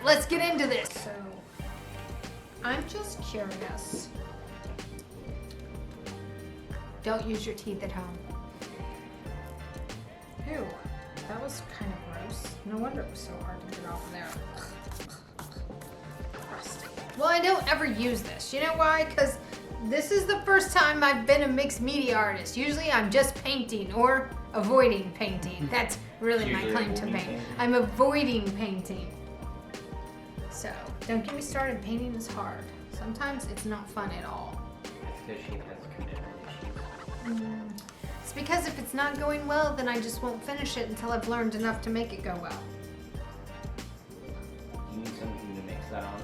let's get into this. So, I'm just curious. Don't use your teeth at home. Ew, that was kind of gross. No wonder it was so hard to get off of there. Crusty. Well, I don't ever use this. You know why? Because this is the first time I've been a mixed media artist. Usually I'm just painting or avoiding painting. That's really my claim to fame. I'm avoiding painting. So, don't get me started. Painting is hard. Sometimes it's not fun at all. It's because she has commitment issues. It's because if it's not going well, then I just won't finish it until I've learned enough to make it go well. You need something to mix that on?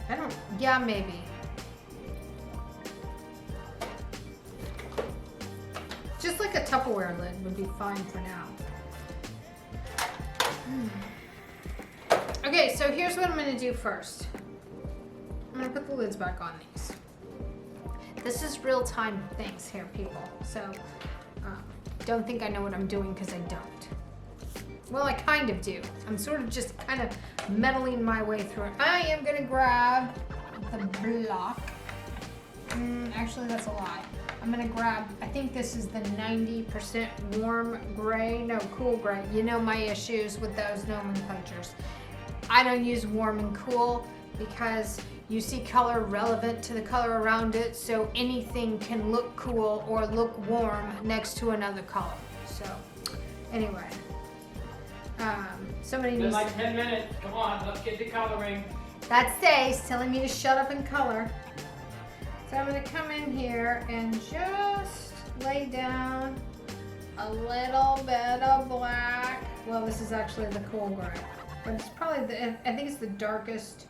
I don't, yeah, maybe. Just like a Tupperware lid would be fine for now. Okay, so here's what I'm gonna do first. I'm gonna put the lids back on these. This is real-time things here, people. So don't think I know what I'm doing because I don't. Well, I kind of do. I'm sort of just kind of meddling my way through it. I am gonna grab the block. Actually, that's a lie. I'm gonna grab, I think this is the 90% warm gray, no, cool gray. You know my issues with those nomenclatures. I don't use warm and cool because you see color relevant to the color around it, so anything can look cool or look warm next to another color. So, anyway, somebody Been needs. like 10 minutes. Come on, let's get to coloring. That's Days telling me to shut up and color. So I'm going to come in here and just lay down a little bit of black. Well, this is actually the cool gray, but it's probably I think it's the darkest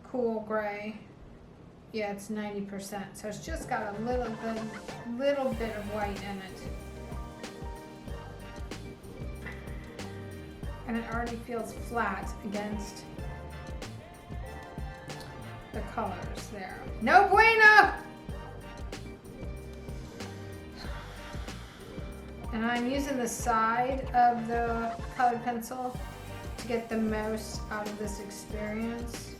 cool gray. Yeah, it's 90%. So it's just got a little bit of white in it. And it already feels flat against the colors there. No bueno! And I'm using the side of the colored pencil to get the most out of this experience.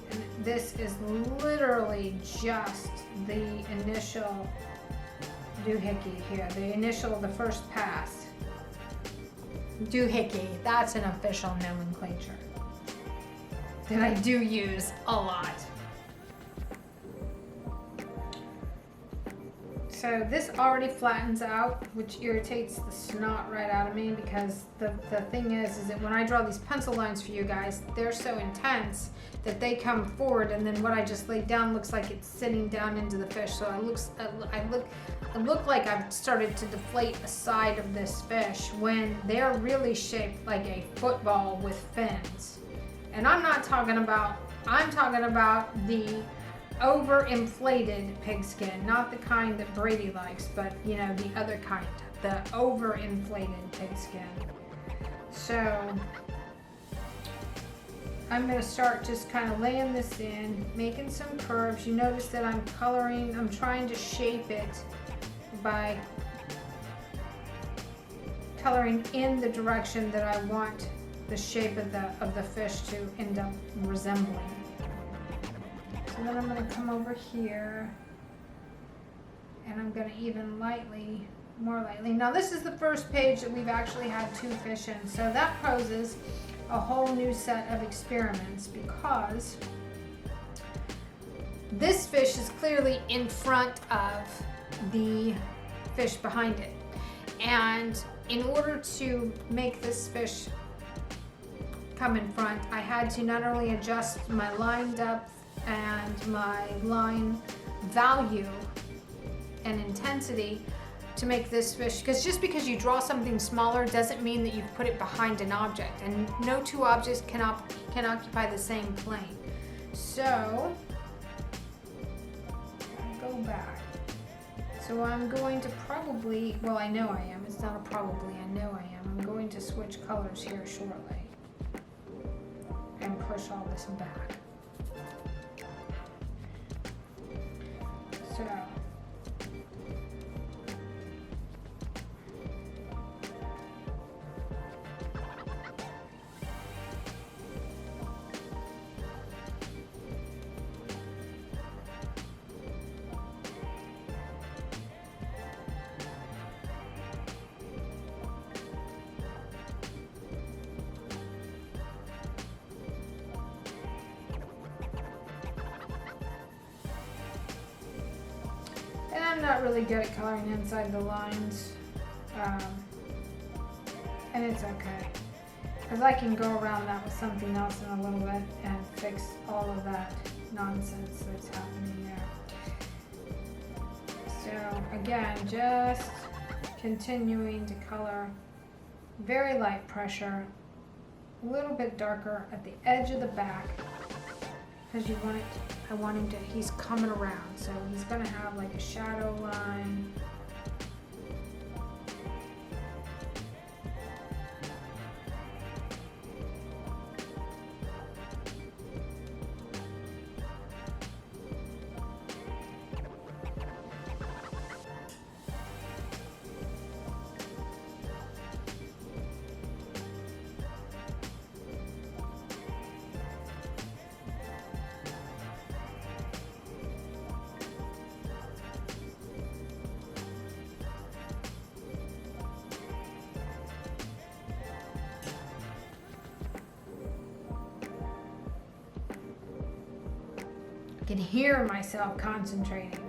And this is literally just the initial doohickey here, the first pass. Doohickey, that's an official nomenclature that I do use a lot. So this already flattens out, which irritates the snot right out of me, because the thing is that when I draw these pencil lines for you guys, they're so intense that they come forward, and then what I just laid down looks like it's sitting down into the fish. So I look like I've started to deflate a side of this fish when they're really shaped like a football with fins. And I'm talking about the overinflated pigskin, not the kind that Brady likes, but you know, the other kind, the overinflated pigskin. So I'm going to start just kind of laying this in, making some curves. You notice that I'm trying to shape it by coloring in the direction that I want the shape of the fish to end up resembling. So then I'm going to come over here and I'm going to even more lightly. Now this is the first page that we've actually had two fish in, so that poses a whole new set of experiments because this fish is clearly in front of the fish behind it. And in order to make this fish come in front, I had to not only adjust my line depth and my line value and intensity to make this fish, because just because you draw something smaller doesn't mean that you've put it behind an object, and no two objects can occupy the same plane. So go back. So I'm going to probably, well, I know I am, it's not a probably, I know I am. I'm going to switch colors here shortly and push all this back. So not really good at coloring inside the lines, and it's okay. Because I can go around that with something else in a little bit and fix all of that nonsense that's happening there. So again, just continuing to color, very light pressure, a little bit darker at the edge of the back, because you want it, I want him to, he's coming around, so he's gonna have like a shadow line. I can hear myself concentrating.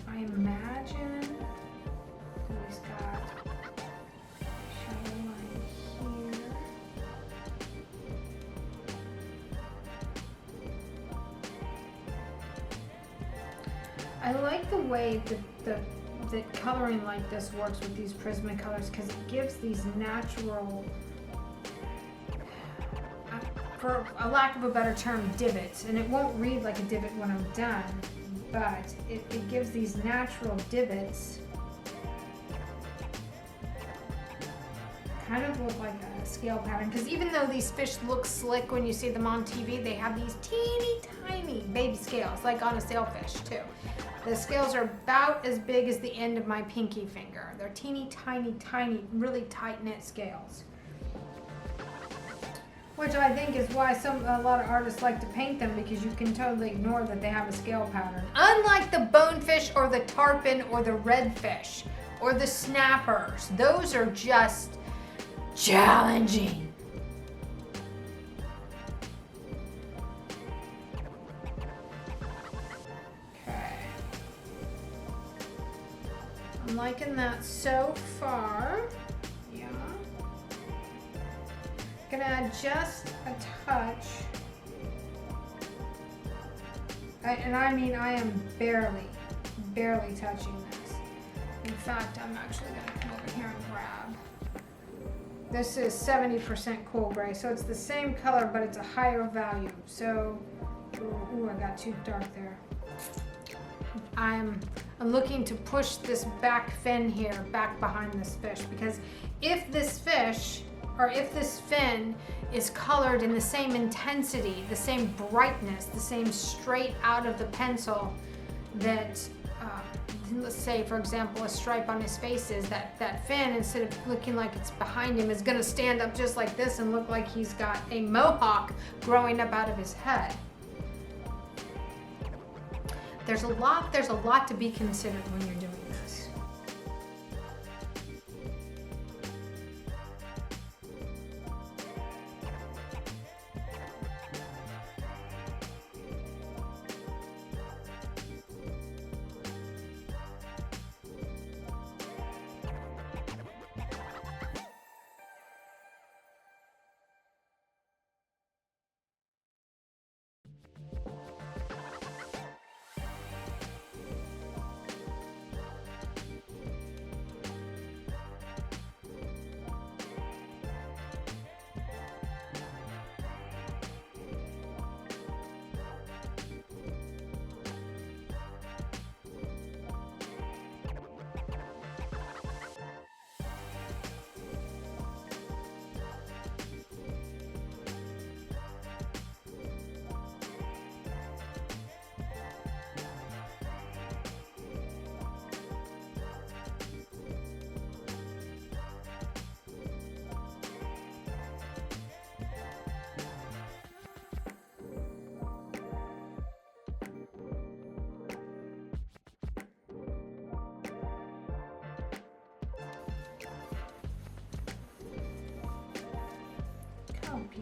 I imagine he's got shadow line here. I like the way that coloring like this works with these Prismacolors, because it gives these natural, for a lack of a better term, divots. And it won't read like a divot when I'm done, but it gives these natural divots. Kind of look like a scale pattern, because even though these fish look slick when you see them on TV, they have these teeny tiny baby scales, like on a sailfish too. The scales are about as big as the end of my pinky finger. They're teeny tiny, tiny, really tight knit scales. Which I think is why a lot of artists like to paint them, because you can totally ignore that they have a scale pattern. Unlike the bonefish or the tarpon or the redfish or the snappers, those are just challenging. Okay. I'm liking that so far. Yeah. Gonna add just a touch. And I mean, I am barely touching this. In fact, I'm actually gonna come over here and grab. This is 70% cool gray, so it's the same color, but it's a higher value. So, ooh, I got too dark there. I'm looking to push this back fin here, back behind this fish, because if this fish, or if this fin is colored in the same intensity, the same brightness, the same straight out of the pencil that, let's say, for example, a stripe on his face is, that fin, instead of looking like it's behind him, is gonna stand up just like this and look like he's got a mohawk growing up out of his head. There's a lot to be considered when you're doing this.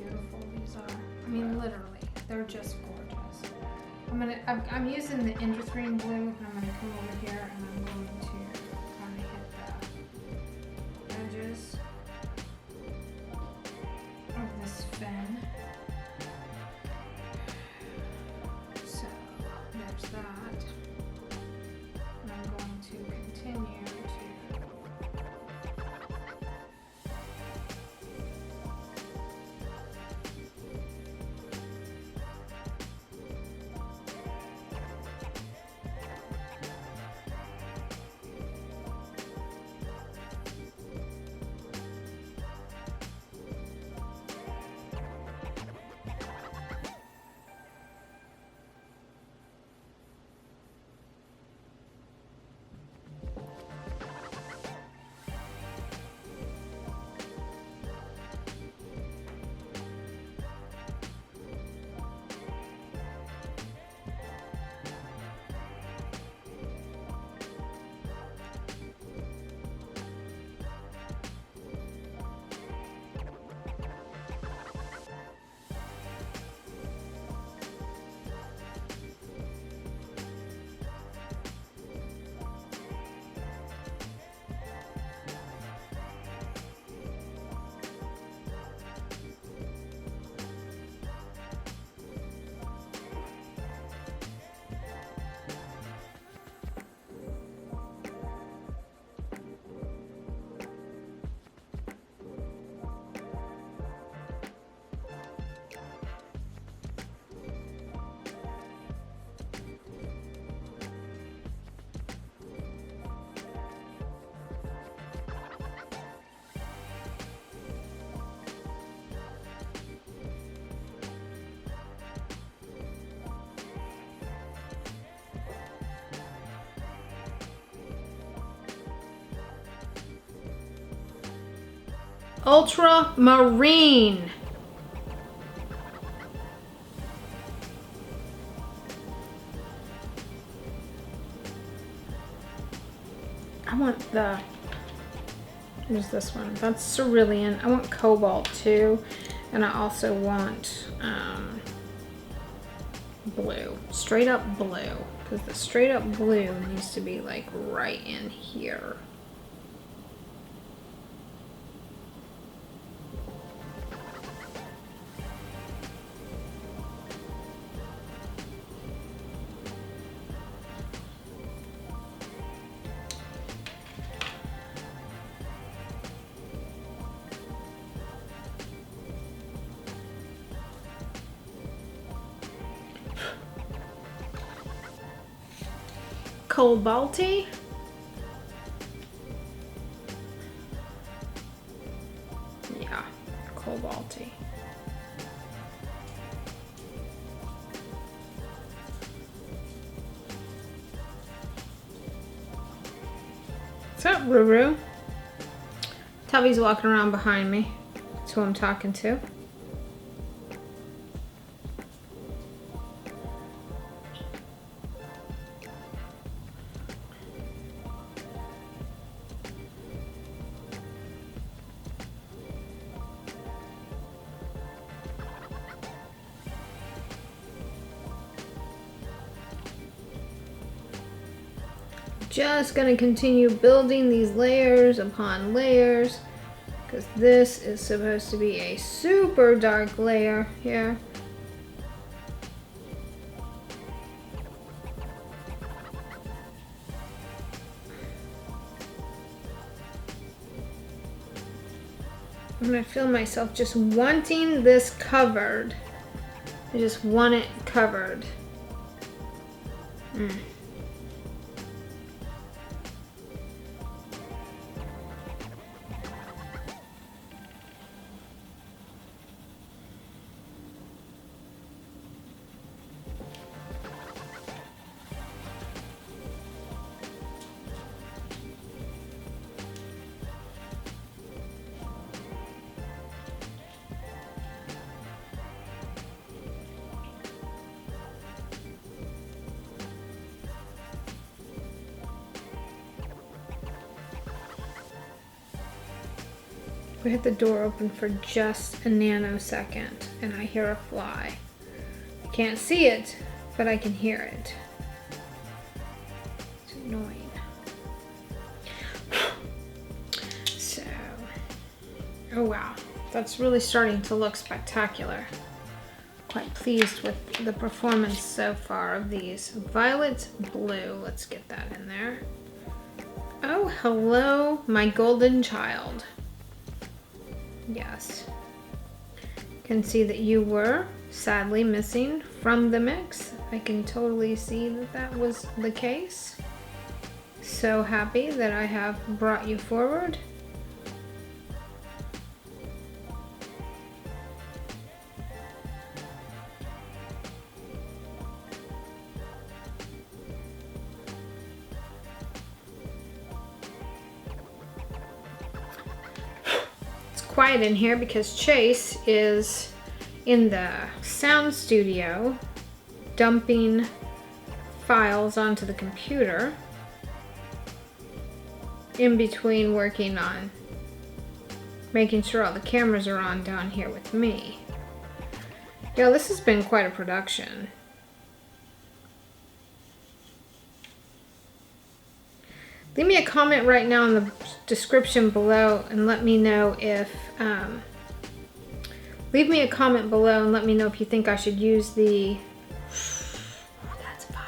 beautiful these are. I mean, literally, they're just gorgeous. I'm using the Industry blue, and I'm gonna come over here and I'm going to kind of hit the edges of this fin. So there's that. And I'm going to continue to ultramarine. I want the, where's this one? That's cerulean. I want cobalt too. And I also want blue, straight up blue. Because the straight up blue needs to be like right in here. Cobalty. Yeah, cobalty. What's up, Ruru? Tubby's walking around behind me. That's who I'm talking to. Just gonna continue building these layers upon layers because this is supposed to be a super dark layer here. And I feel myself just wanting this covered. I just want it covered. We hit the door open for just a nanosecond and I hear a fly. I can't see it, but I can hear it. It's annoying. So, oh wow, that's really starting to look spectacular. Quite pleased with the performance so far of these. Violet blue, let's get that in there. Oh, hello, my golden child. Yes. Can see that you were sadly missing from the mix. I can totally see that that was the case. So happy that I have brought you forward. Quiet in here because Chase is in the sound studio dumping files onto the computer in between working on making sure all the cameras are on down here with me. Yeah, this has been quite a production. Leave me a comment right now in the description below and let me know if, leave me a comment below and let me know if you think I should use the, oh, that's fire.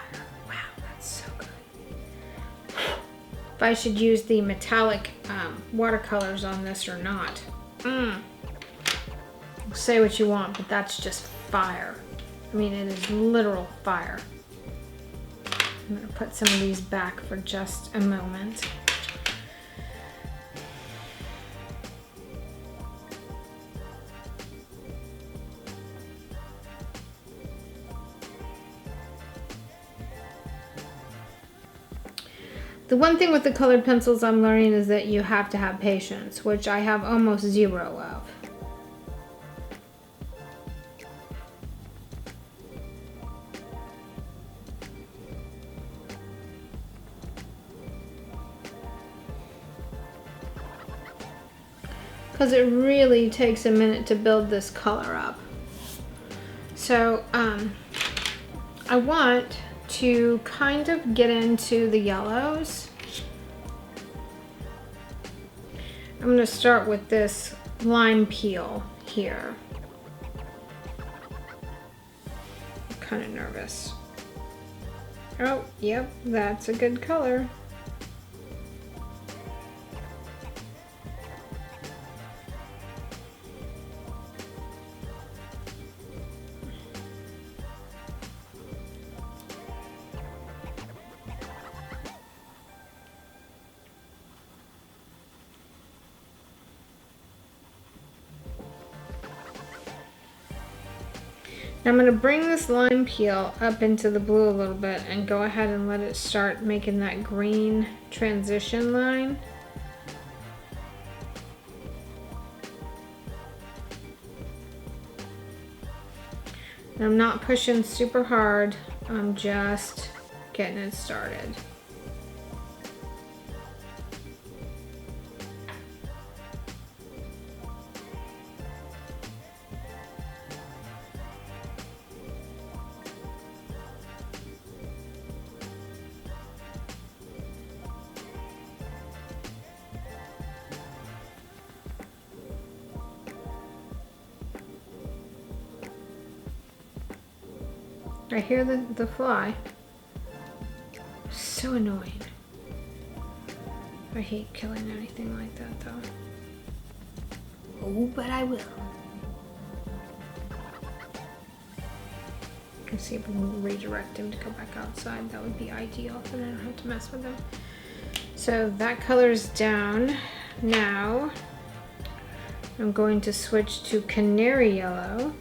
Wow, that's so good. If I should use the metallic watercolors on this or not. Say what you want, but that's just fire. I mean, it is literal fire. I'm going to put some of these back for just a moment. The one thing with the colored pencils I'm learning is that you have to have patience, which I have almost zero of. Because it really takes a minute to build this color up. So I want to kind of get into the yellows. I'm going to start with this lime peel here. I'm kind of nervous. Oh, yep, that's a good color. Now I'm going to bring this lime peel up into the blue a little bit and go ahead and let it start making that green transition line. And I'm not pushing super hard, I'm just getting it started. I hear the fly. So annoying. I hate killing anything like that though. Oh, but I will. Let's see if we can redirect him to go back outside. That would be ideal, then I don't have to mess with him. So that color's down. Now I'm going to switch to canary yellow.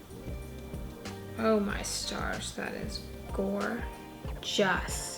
Oh my stars, that is gorgeous.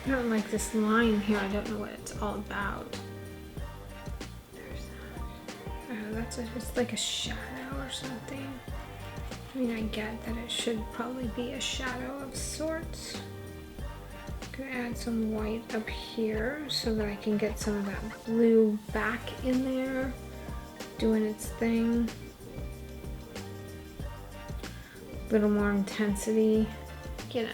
I don't like this line here. I don't know what it's all about. There's that. Oh, it's like a shadow or something. I mean, I get that it should probably be a shadow of sorts. I'm gonna add some white up here so that I can get some of that blue back in there, doing its thing. A little more intensity, you know.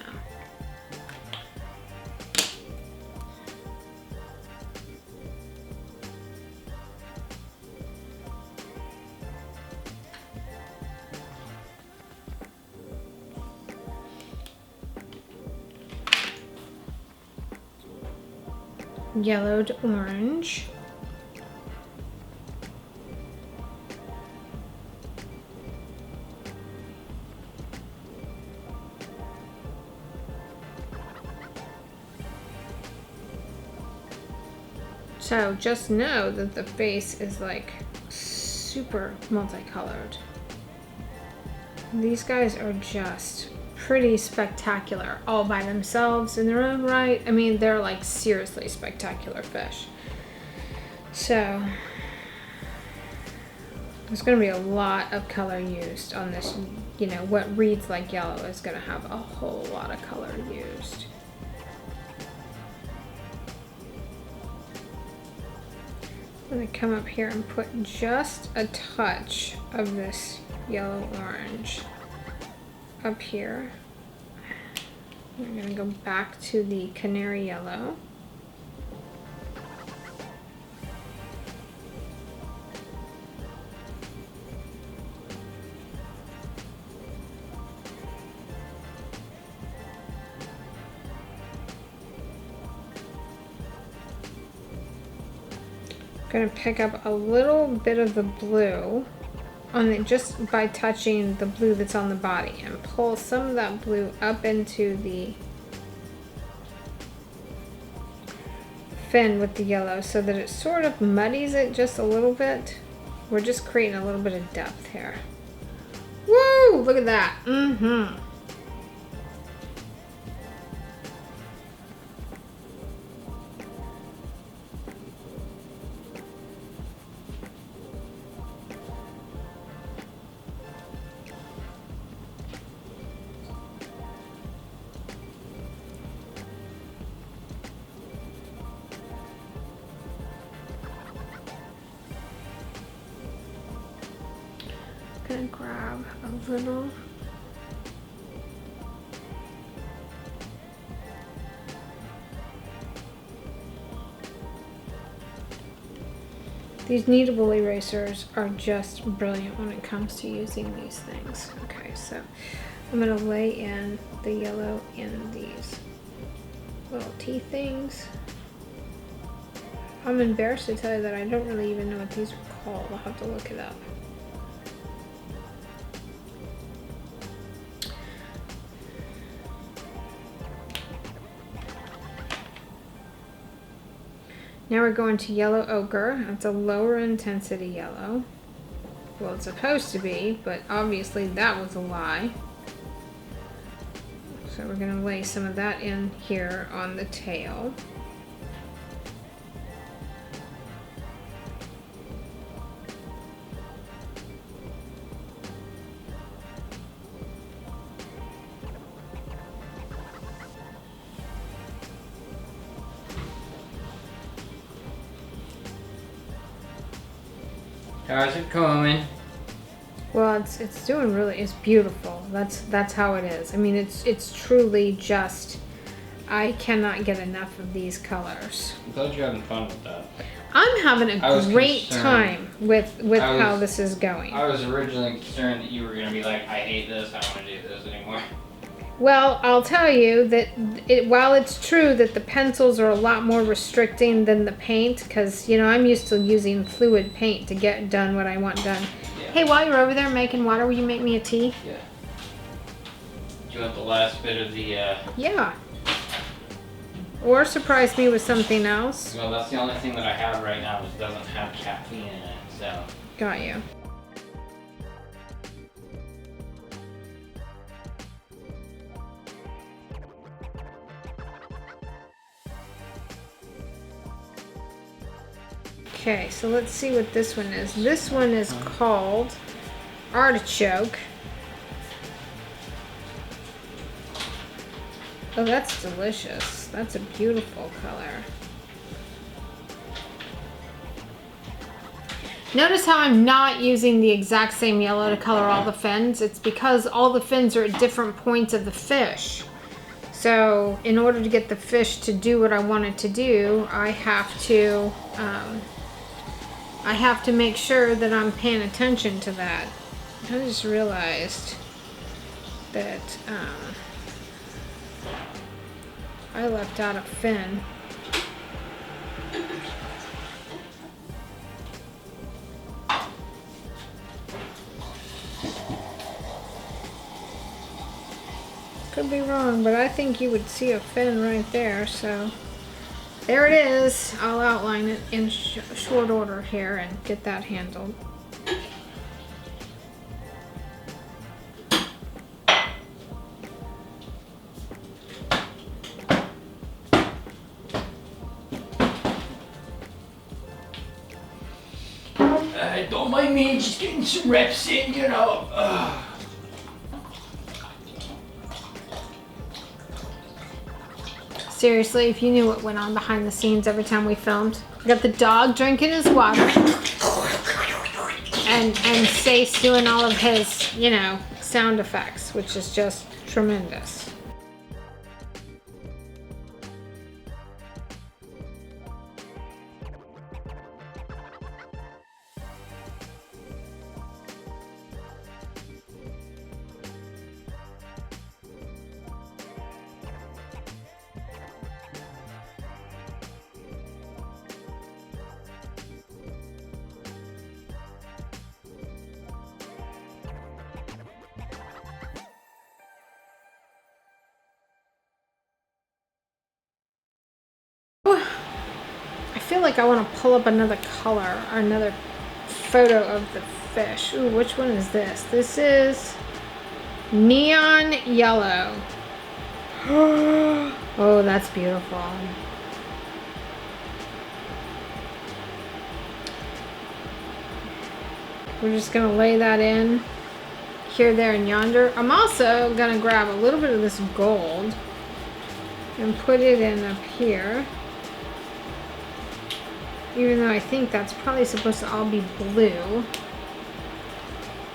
Yellowed orange. So just know that the face is like super multicolored. These guys are just pretty spectacular all by themselves in their own right. I mean, they're like seriously spectacular fish. So there's going to be a lot of color used on this. You know, what reads like yellow is going to have a whole lot of color used. I'm going to come up here and put just a touch of this yellow orange up here. We're going to go back to the canary yellow. Going to pick up a little bit of the blue on it just by touching the blue that's on the body and pull some of that blue up into the fin with the yellow so that it sort of muddies it just a little bit. We're just creating a little bit of depth here. Woo! Look at that. Mm-hmm. Gonna grab a little these kneadable erasers are just brilliant when it comes to using these things. Okay, so I'm gonna lay in the yellow in these little tea things. I'm embarrassed to tell you that I don't really even know what these are called. I'll have to look it up. Now we're going to yellow ochre. It's a lower intensity yellow. Well, it's supposed to be, but obviously that was a lie. So we're going to lay some of that in here on the tail. How's it going? Well, it's doing really, it's beautiful. That's how it is. I mean, it's truly just, I cannot get enough of these colors. I'm glad you're having fun with that. I'm having a great time with how this is going. I was originally concerned that you were going to be like, I hate this, I don't want to do this anymore. Well, I'll tell you that while it's true that the pencils are a lot more restricting than the paint, because, you know, I'm used to using fluid paint to get done what I want done. Yeah. Hey, while you're over there making water, will you make me a tea? Yeah. Do you want the last bit of the... Yeah. Or surprise me with something else. Well, that's the only thing that I have right now that doesn't have caffeine in it, so... Got you. Okay, so let's see what this one is. This one is called artichoke. Oh, that's delicious. That's a beautiful color. Notice how I'm not using the exact same yellow to color all the fins. It's because all the fins are at different points of the fish. So in order to get the fish to do what I want it to do, I have to make sure that I'm paying attention to that. I just realized that I left out a fin. Could be wrong, but I think you would see a fin right there, so there it is. I'll outline it in short order here and get that handled. Don't mind me, just getting some reps in, you know. Seriously, if you knew what went on behind the scenes every time we filmed. We got the dog drinking his water. And Sace doing all of his, you know, sound effects, which is just tremendous. I feel like I want to pull up another color or another photo of the fish. Ooh, which one is this? This is neon yellow. Oh, that's beautiful. We're just gonna lay that in here, there, and yonder. I'm also gonna grab a little bit of this gold and put it in up here. Even though I think that's probably supposed to all be blue.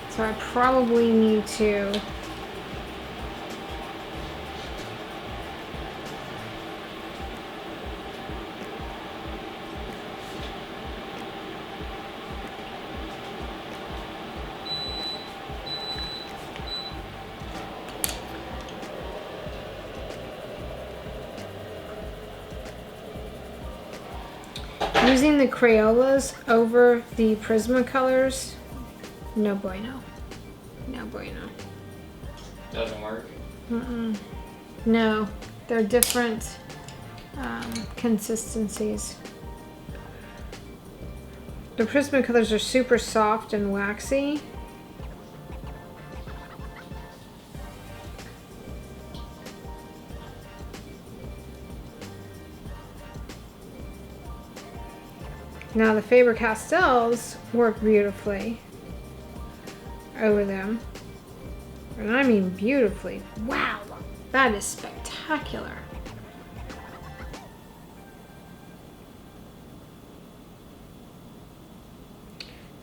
So I probably need to using the Crayolas over the Prismacolors, no bueno. No bueno. Doesn't work. No, they're different consistencies. The Prismacolors are super soft and waxy. Now the Faber-Castells work beautifully over them. And I mean beautifully. Wow, that is spectacular.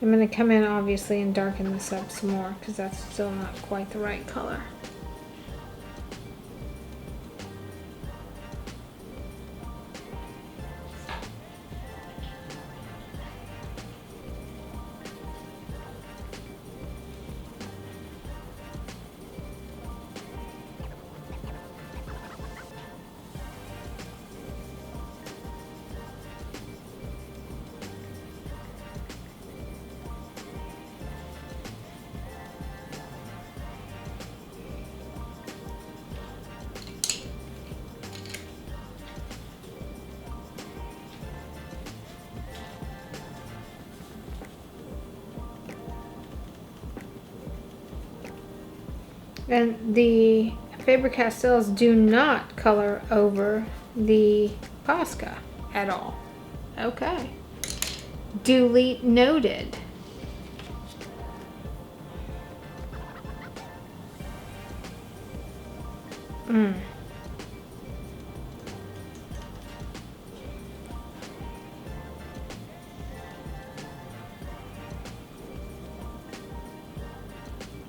I'm going to come in obviously and darken this up some more because that's still not quite the right color. And the Faber-Castells do not color over the Posca at all. Okay. Duly noted.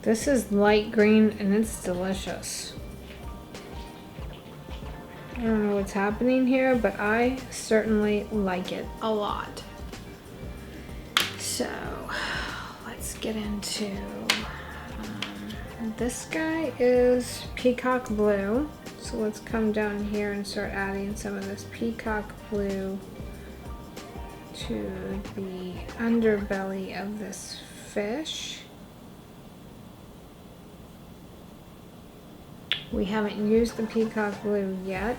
This is light green and it's delicious. I don't know what's happening here, but I certainly like it a lot. So let's get into this guy is peacock blue. So let's come down here and start adding some of this peacock blue to the underbelly of this fish. We haven't used the peacock blue yet.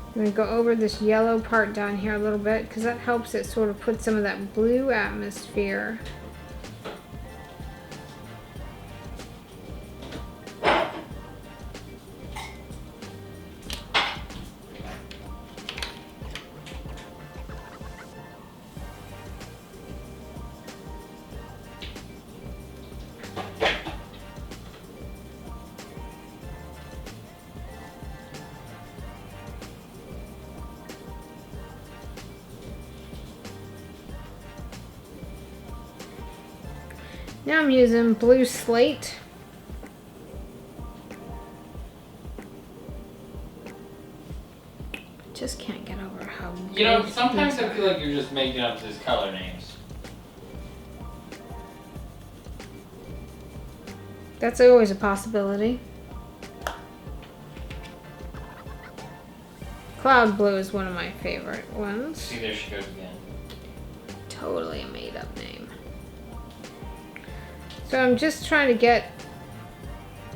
I'm going to go over this yellow part down here a little bit because that helps it sort of put some of that blue atmosphere. Now I'm using blue slate. Just can't get over how You know, good sometimes these I feel like you're just making up these color names. That's always a possibility. Cloud blue is one of my favorite ones. See, there she goes again. Totally a made up name. So I'm just trying to get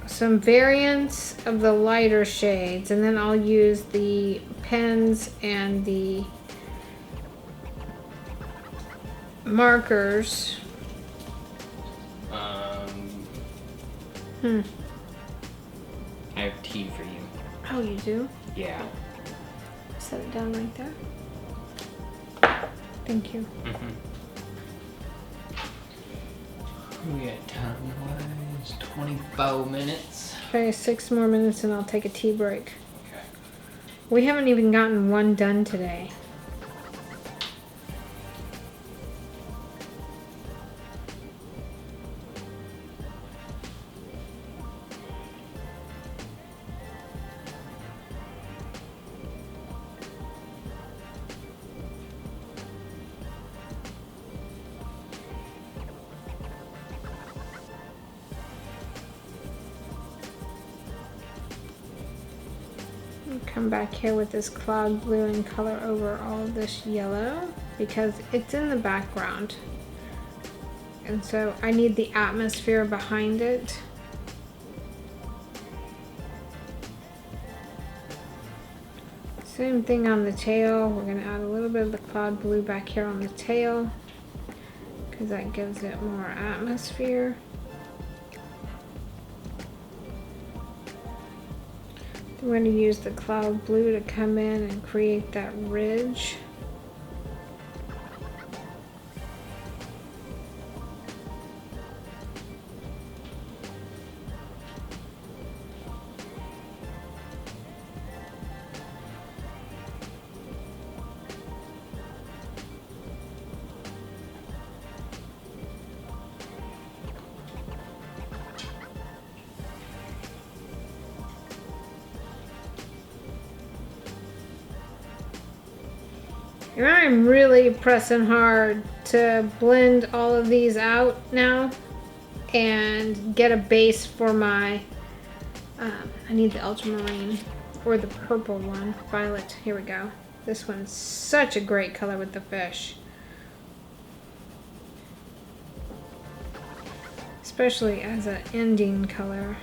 some variants of the lighter shades, and then I'll use the pens and the markers. I have tea for you. Oh, you do? Yeah. Set it down right there. Thank you. We got time-wise 24 minutes. Okay, 6 more minutes and I'll take a tea break. Okay. We haven't even gotten one done today. Come back here with this cloud blue and color over all of this yellow because it's in the background, and so I need the atmosphere behind it. Same thing on the tail. We're going to add a little bit of the cloud blue back here on the tail because that gives it more atmosphere. We're going to use the cloud blue to come in and create that ridge. And I'm really pressing hard to blend all of these out now and get a base for my, I need the ultramarine or the purple one, violet, here we go. This one's such a great color with the fish. Especially as an ending color.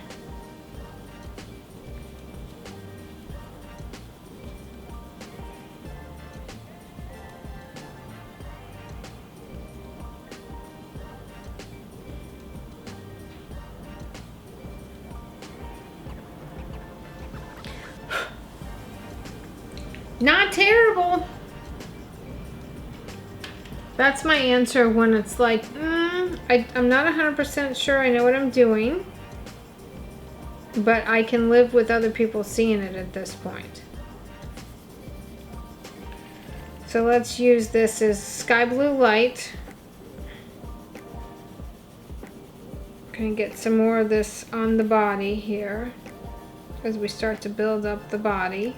Not terrible. That's my answer when it's like, I'm not 100% sure I know what I'm doing, but I can live with other people seeing it at this point. So let's use this as sky blue light. Gonna get some more of this on the body here as we start to build up the body.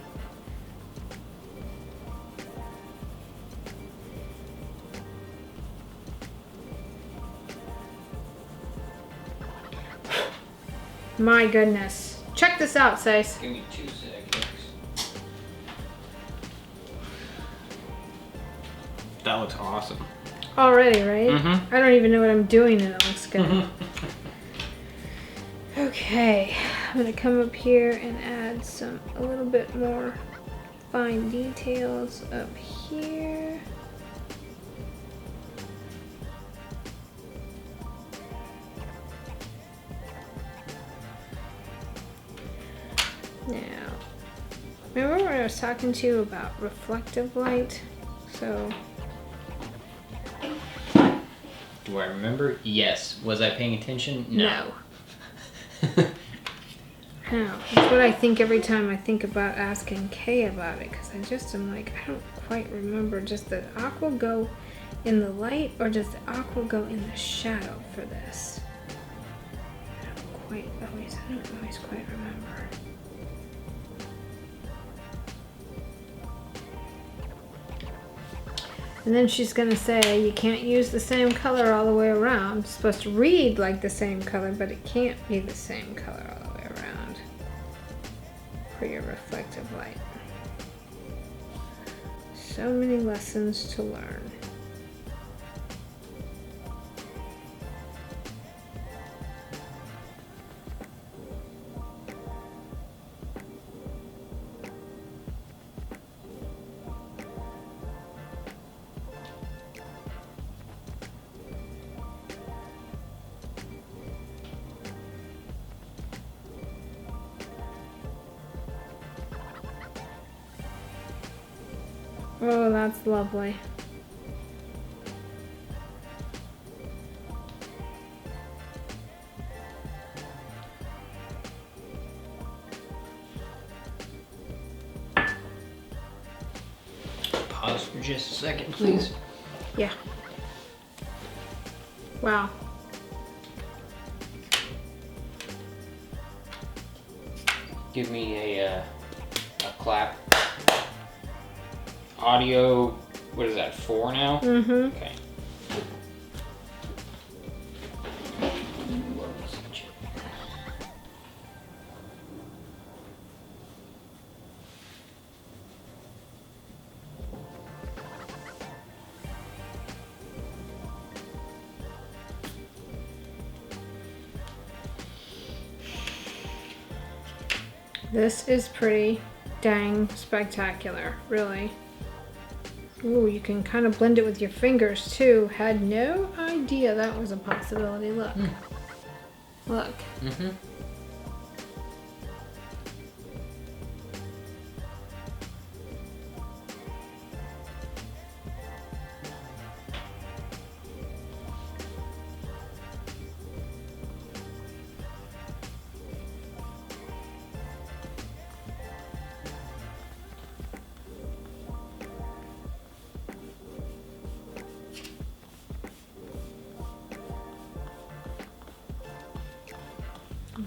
My goodness. Check this out, Sace. Give me 2 seconds. That looks awesome. Already, right? Mm-hmm. I don't even know what I'm doing and it looks good. Okay, I'm gonna come up here and add a little bit more fine details up here. Now, remember when I was talking to you about reflective light? So, Do I remember? Yes. Was I paying attention? no. How? That's what I think every time I think about asking Kay about it, because I just am like, I don't quite remember. Does the aqua go in the light or does the aqua go in the shadow for this? I don't always quite remember. And then she's gonna say you can't use the same color all the way around. It's supposed to read like the same color, but it can't be the same color all the way around for your reflective light. So many lessons to learn. Oh, that's lovely. Pause for just a second, please. Yeah. Wow. Give me a clap. Audio, what is that, 4 now? Mm-hmm. Okay. This is pretty dang spectacular, really. Ooh, you can kind of blend it with your fingers too. Had no idea that was a possibility. Look. Look. Mm-hmm.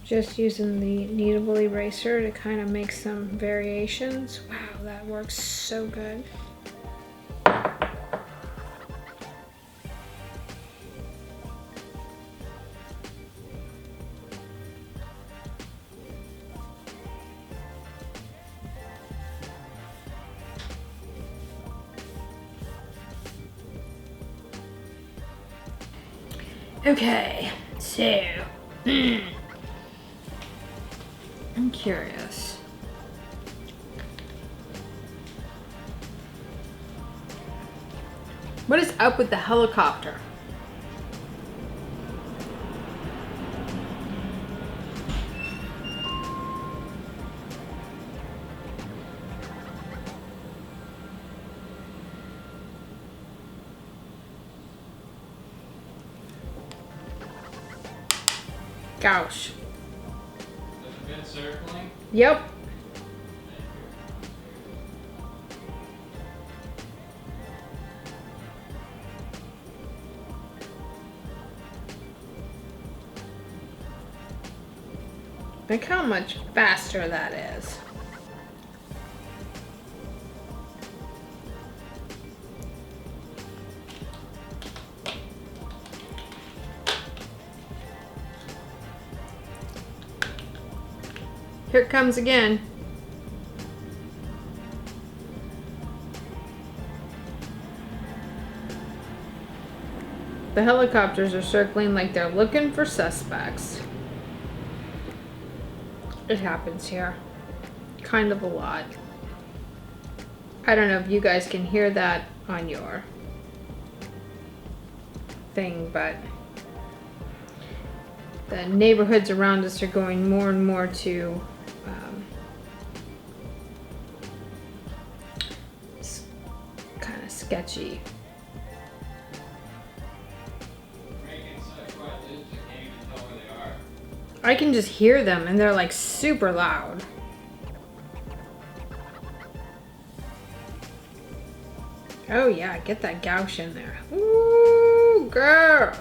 Just using the kneadable eraser to kind of make some variations. Wow, that works so good. Okay, so I'm curious. What is up with the helicopter? Gosh. Has it been circling? Yep. Look how much faster that is. Here it comes again. The helicopters are circling like they're looking for suspects. It happens here. Kind of a lot. I don't know if you guys can hear that on your thing, but the neighborhoods around us are going more and more to kind of sketchy. Making such quiet loops, I can't even tell where they are. I can just hear them and they're like super loud. Oh yeah, get that gouge in there. Ooh, girl.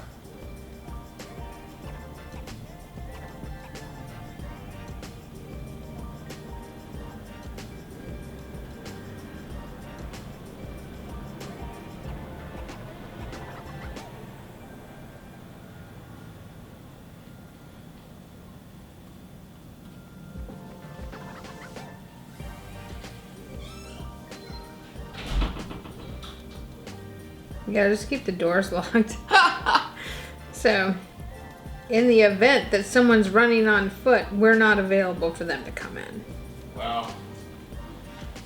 You gotta just keep the doors locked. So, in the event that someone's running on foot, we're not available for them to come in. Well,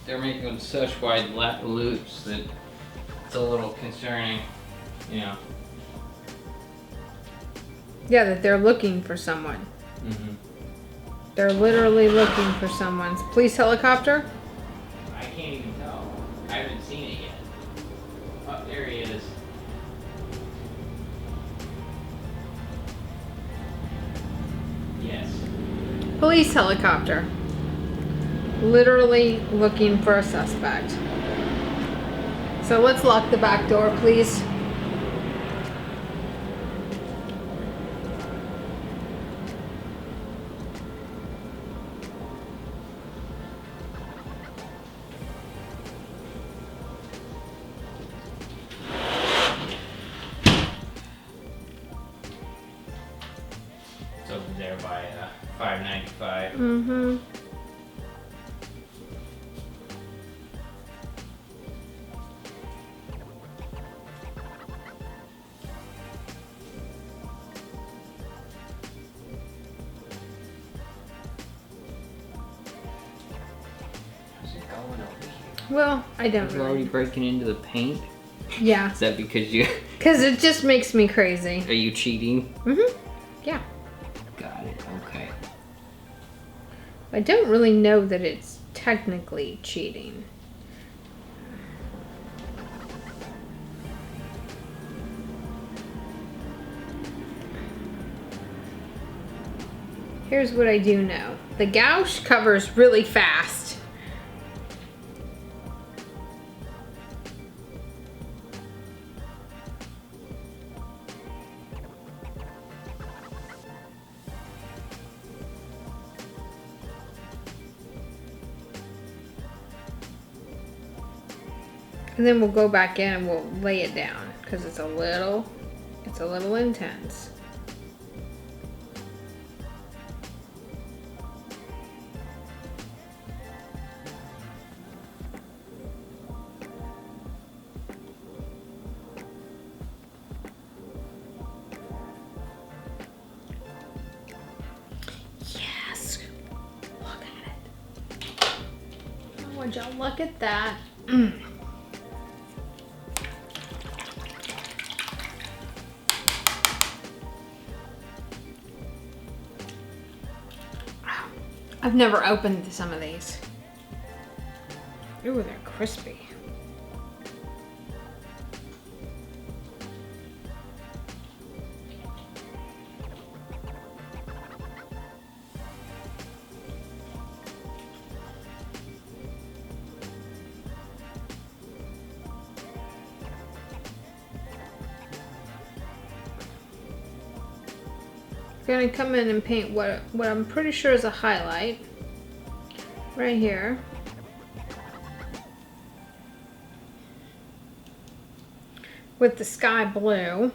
they're making such wide loops that it's a little concerning, you know. Yeah, that they're looking for someone. Mm-hmm. They're literally looking for someone. Police helicopter? I can't even tell. I haven't seen it yet. Oh, there he is. Yes. Police helicopter. Literally looking for a suspect. So let's lock the back door, please. It's over there by 595. Mm-hmm. How's it going over here? Well, I don't You're already really. breaking into the paint? Yeah, Is that because you because it just makes me crazy. are you cheating? Mm-hmm. Yeah. Got it. Okay. I don't really know that it's technically cheating. Here's what I do know. The gouge covers really fast. And then we'll go back in and we'll lay it down because it's a little intense. Yes, look at it. Oh, would y'all look at that? I've never opened some of these. Ooh, they're crispy. Gonna come in and paint what I'm pretty sure is a highlight right here. With the sky blue.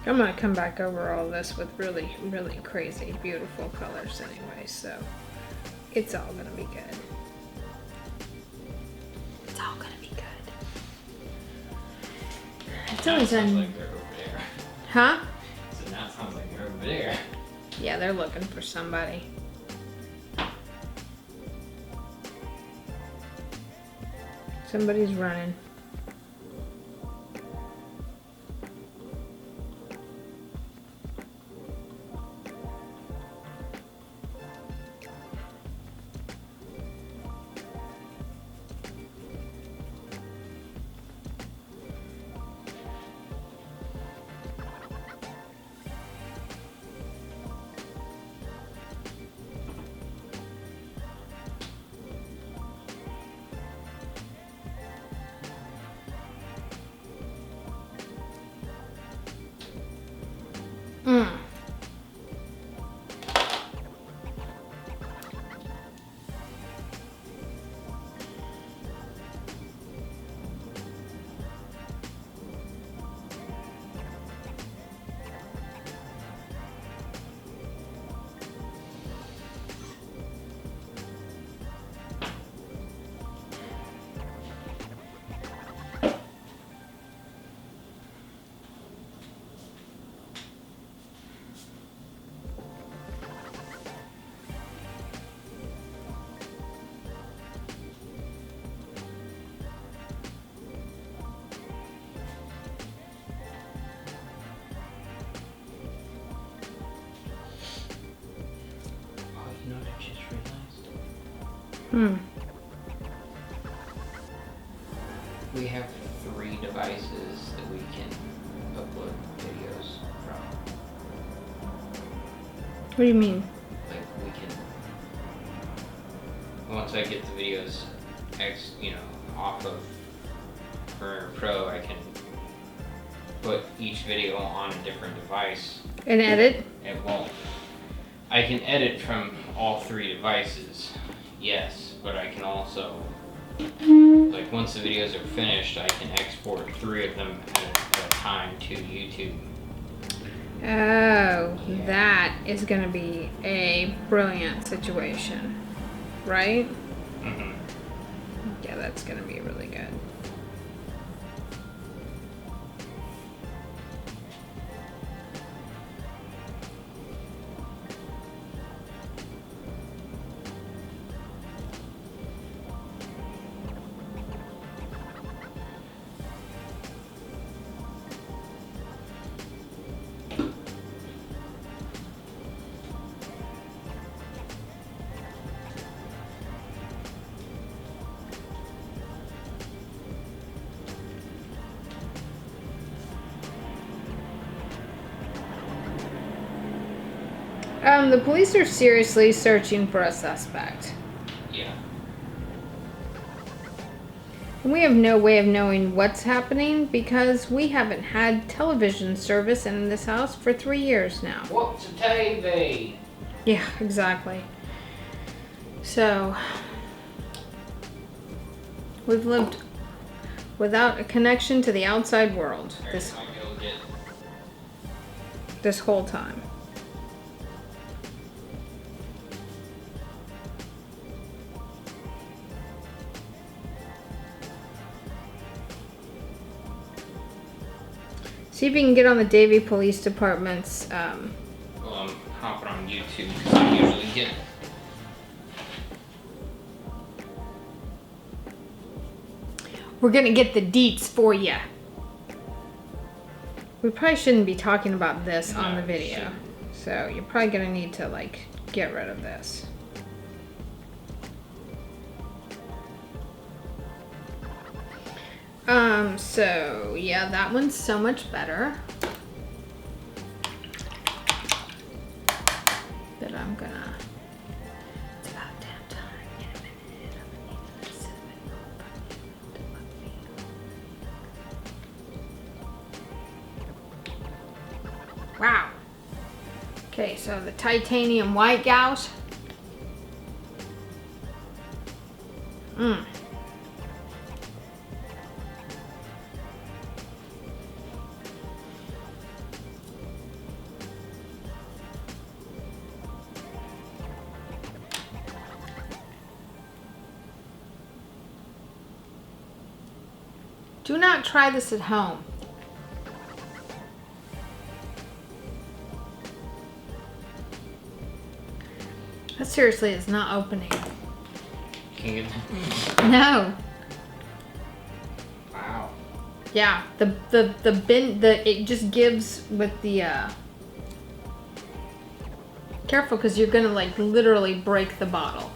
I'm gonna come back over all this with really, really crazy, beautiful colors anyway, so it's all gonna be good. It's all gonna be good. It's always sounds like they're over there. Huh? So now it sounds like they're over there. Yeah, they're looking for somebody. Somebody's running. You know what I just realized? We have 3 devices that we can upload videos from. What do you mean? Like we can, once I get the videos off of Premiere Pro, I can put each video on a different device. And edit? It won't. I can edit from all 3 devices, yes, but I can also, like once the videos are finished, I can export 3 of them at a time to YouTube. Oh, that is gonna be a brilliant situation, right? Mm-hmm. Yeah, that's gonna be really good. The police are seriously searching for a suspect. Yeah. And we have no way of knowing what's happening because we haven't had television service in this house for 3 years now. What's a TV? Yeah, exactly. So, we've lived without a connection to the outside world this whole time. See if you can get on the Davie Police Department's. Well, I'm hopping on YouTube because I usually get. We're gonna get the deets for you. We probably shouldn't be talking about this on the video, so you're probably gonna need to like get rid of this. So yeah, that one's so much better. Okay, so the titanium white gouge. Do not try this at home. That seriously is not opening. Can you get that? No. Wow. Yeah, it just gives with the careful, because you're gonna like literally break the bottle.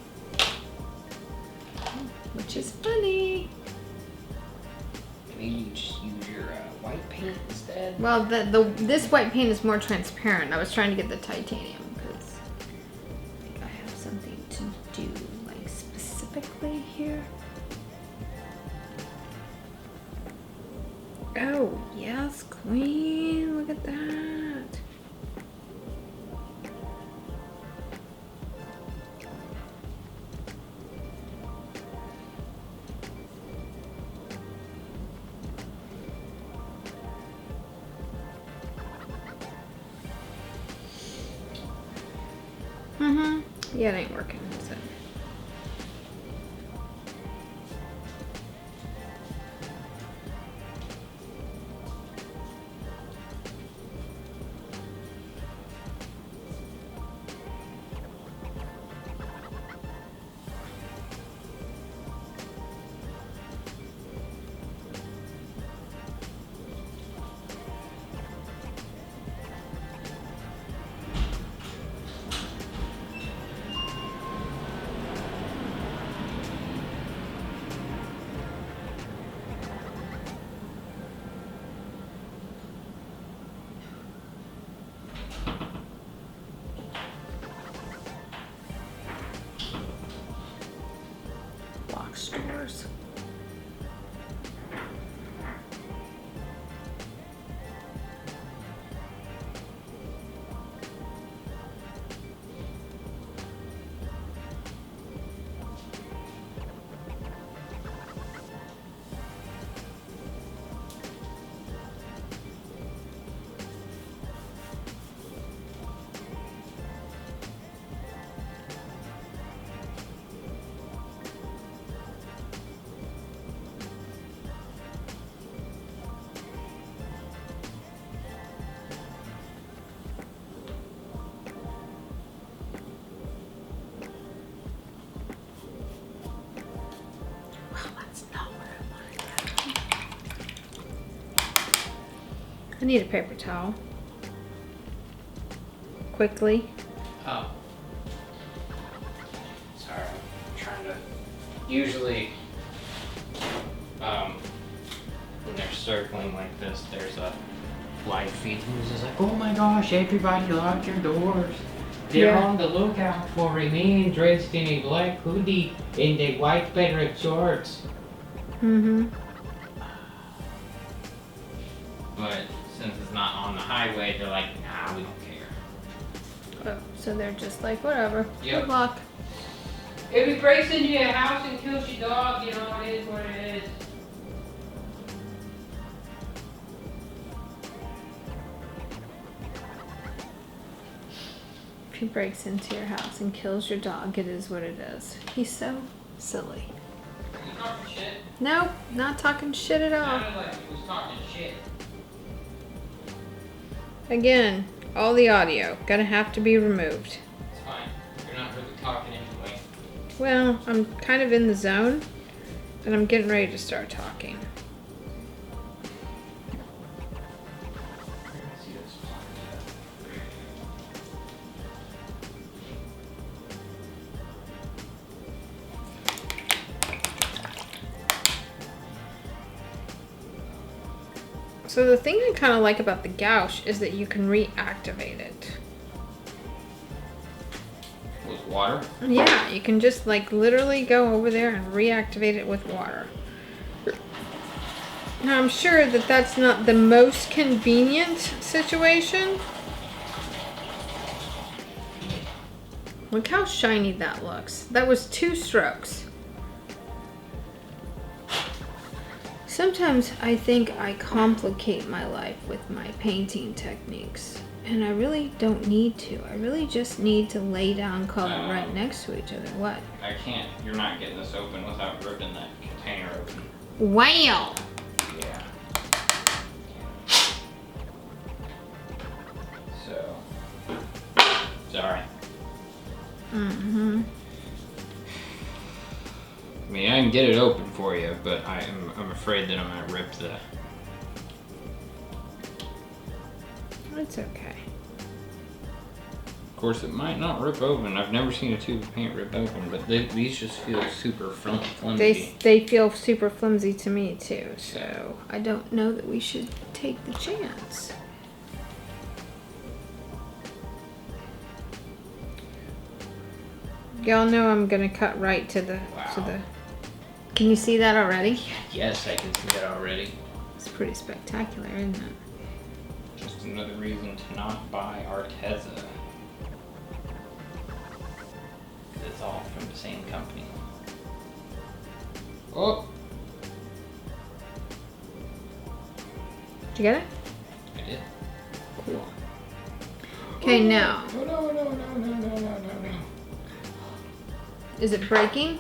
Which is funny. Maybe you just use your white paint instead. Well, this white paint is more transparent. I was trying to get the titanium because I think I have something to do like specifically here. Oh, yes, queen. Look at that. Yeah, it ain't working, is it? Box stores. I need a paper towel. Quickly. Oh. Sorry, I'm trying to. Usually, when they're circling like this, there's a live feed who's just like, oh my gosh, everybody lock your doors. They're Yeah. on the lookout for a man dressed in a black hoodie and a white pair of shorts. But since it's not on the highway, they're like, nah, we don't care. Oh, so they're just like, whatever. Yep. Good luck. If he breaks into your house and kills your dog, you know, it is what it is. If he breaks into your house and kills your dog, it is what it is. He's so silly. Are you talking shit? Nope, not talking shit at all. Sounded like he was talking shit. Again, all the audio gonna have to be removed. It's fine. You're not really talking anyway. Well, I'm kind of in the zone, and I'm getting ready to start talking. So the thing I kind of like about the gouache is that you can reactivate it. With water? Yeah, you can just like literally go over there and reactivate it with water. Now I'm sure that that's not the most convenient situation. Look how shiny that looks. That was 2 strokes. Sometimes I think I complicate my life with my painting techniques. And I really don't need to. I really just need to lay down color right next to each other. What? I can't. You're not getting this open without ripping that container open. Wow! Yeah. So. Sorry. Mm-hmm. I mean, I can get it open for you, but I'm afraid that I'm gonna rip the. It's okay. Of course, it might not rip open. I've never seen a tube of paint rip open, but these just feel super flimsy. They feel super flimsy to me too, so I don't know that we should take the chance. Y'all know I'm gonna cut right to the Can you see that already? Yes, I can see that already. It's pretty spectacular, isn't it? Just another reason to not buy Arteza. It's all from the same company. Oh! Did you get it? I did. Cool. Okay, now. No. Is it breaking?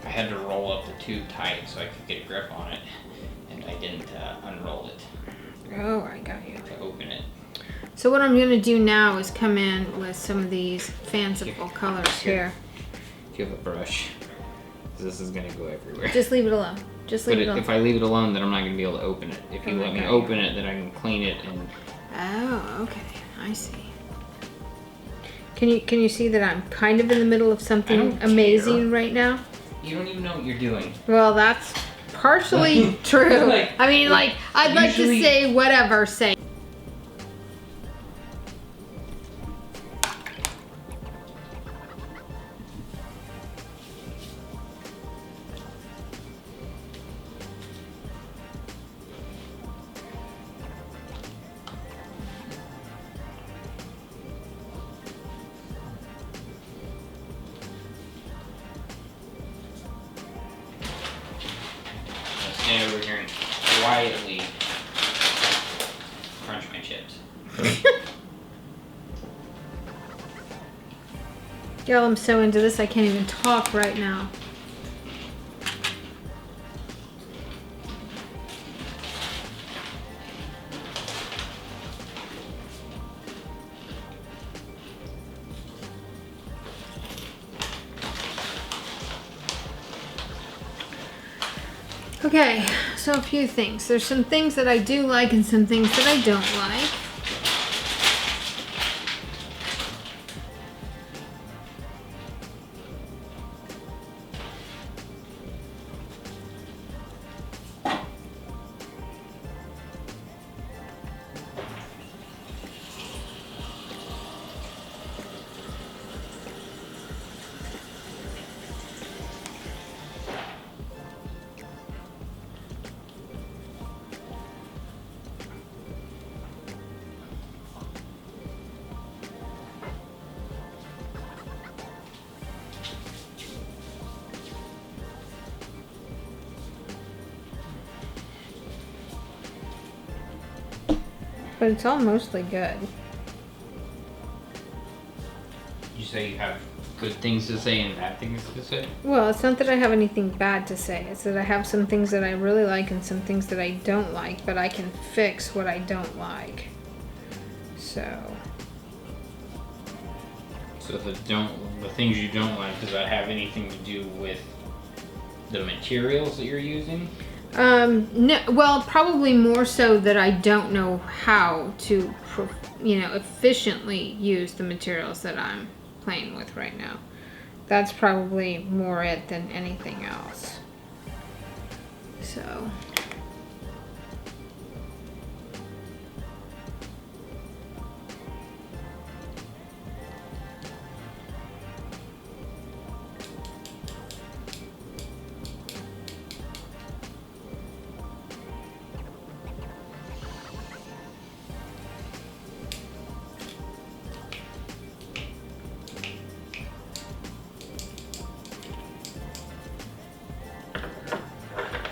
I had to roll up the tube tight so I could get a grip on it, and I didn't unroll it Oh, I got you. to open it. So what I'm gonna do now is come in with some of these fanciful colors here. If you have a brush, this is gonna go everywhere. Just leave it alone. Just leave it alone. If I leave it alone, then I'm not gonna be able to open it. If you let me open it, then I can clean it and. Oh, okay. I see. Can you see that I'm kind of in the middle of something amazing right now? You don't even know what you're doing. Well, that's partially true. I mean, like, I'd like to say whatever, say. Stand over here and quietly crunch my chips. Y'all, I'm so into this I can't even talk right now. Okay, so a few things. There's some things that I do like and some things that I don't like. But it's all mostly good. You say you have good things to say and bad things to say? Well, it's not that I have anything bad to say. It's that I have some things that I really like and some things that I don't like, but I can fix what I don't like. So the things you don't like, does that have anything to do with the materials that you're using? No, well, probably more so that I don't know how to, efficiently use the materials that I'm playing with right now. That's probably more it than anything else. So.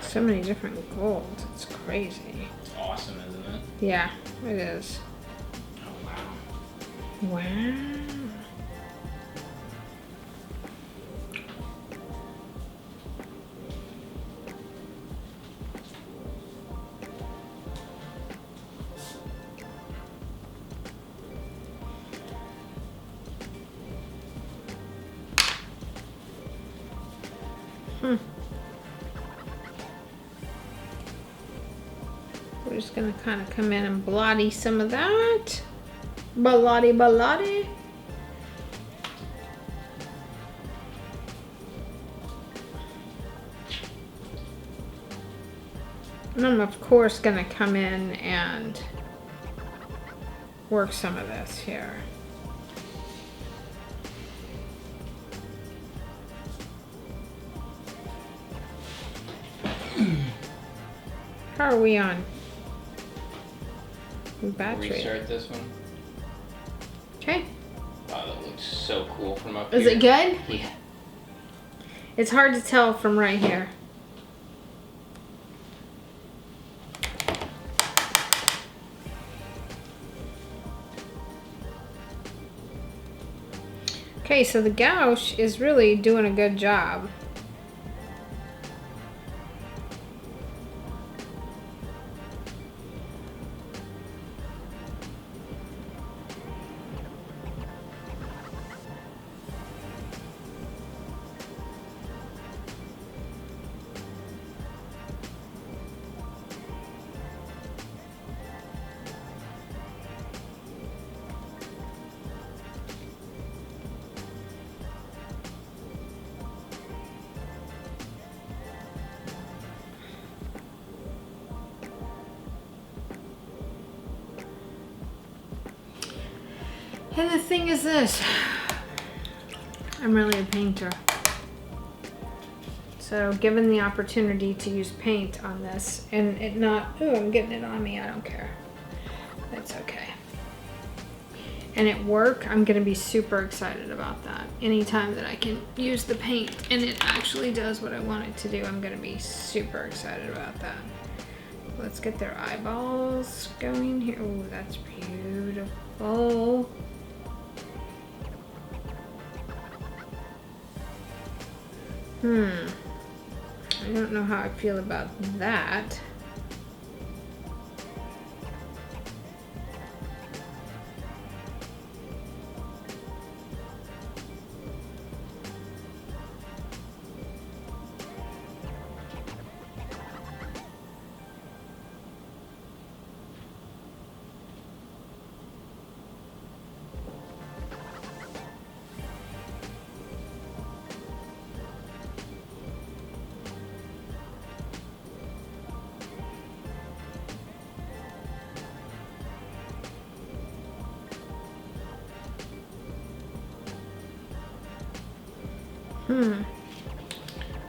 So many different golds. It's crazy. It's awesome, isn't it? Yeah, it is. Oh, wow. Wow. We're just gonna kind of come in and blotty some of that. Baladi baladi. And I'm of course gonna come in and work some of this here. How are we on? Battery. Restart this one. Okay. Wow, that looks so cool from up Is here. it good? Yeah. It's hard to tell from right here. Okay, so the gouache is really doing a good job. And the thing is this, I'm really a painter. So given the opportunity to use paint on this and it not, oh, I'm getting it on me, I don't care. It's okay. And it work, I'm gonna be super excited about that. Anytime that I can use the paint and it actually does what I want it to do, I'm gonna be super excited about that. Let's get their eyeballs going here. Oh, that's beautiful. I don't know how I feel about that.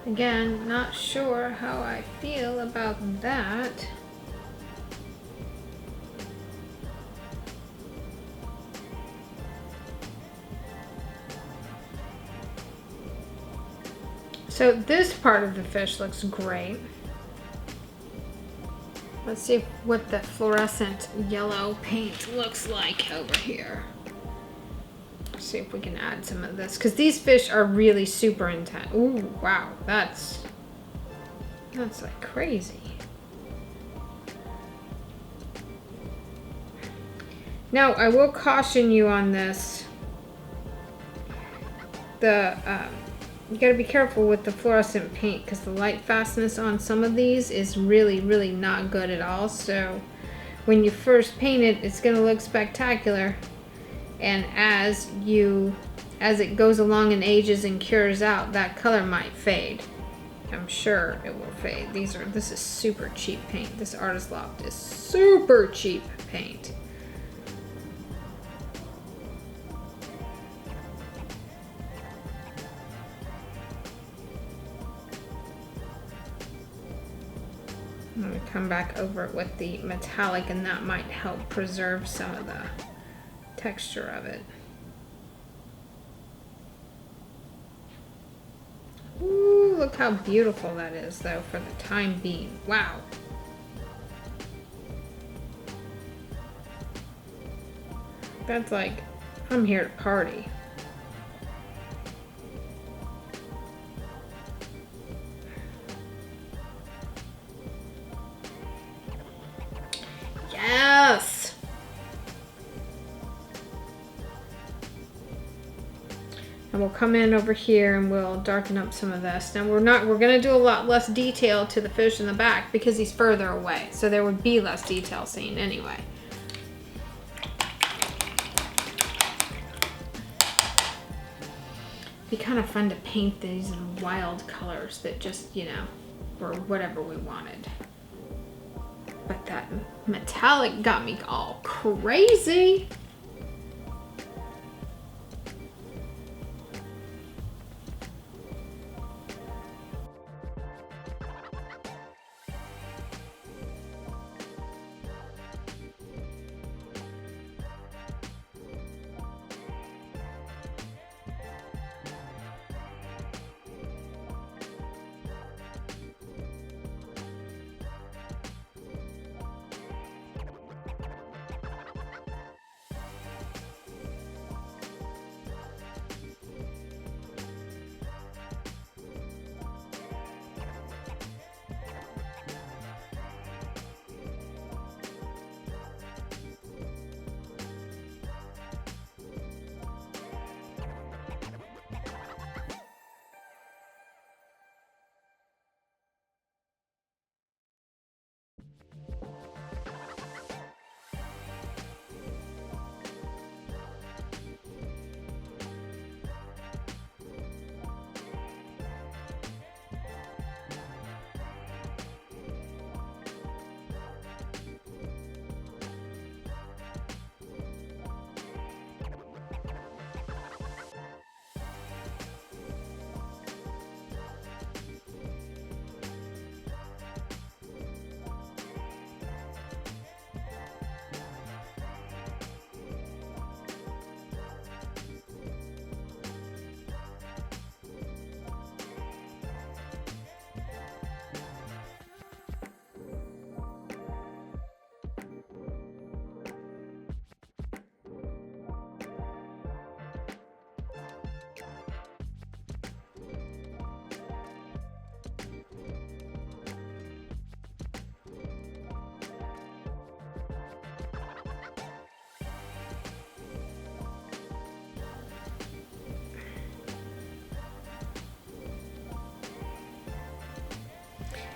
Again, not sure how I feel about that. So this part of the fish looks great. Let's see what the fluorescent yellow paint looks like over here. See if we can add some of this, because these fish are really super intense. Ooh, wow, that's like crazy. Now I will caution you on this. You gotta be careful with the fluorescent paint because the light fastness on some of these is really not good at all. So when you first paint it, it's gonna look spectacular. And as it goes along and ages and cures out, that color might fade. I'm sure it will fade. This is super cheap paint. This Artist Loft is super cheap paint. I'm gonna come back over it with the metallic, and that might help preserve some of the texture of it. Ooh. Ooh, look how beautiful that is though for the time being. Wow. That's like, I'm here to party. Yes! And we'll come in over here and we'll darken up some of this. Now we're gonna do a lot less detail to the fish in the back because he's further away. So there would be less detail seen anyway. Be kind of fun to paint these in wild colors that just, you know, or whatever we wanted. But that metallic got me all crazy.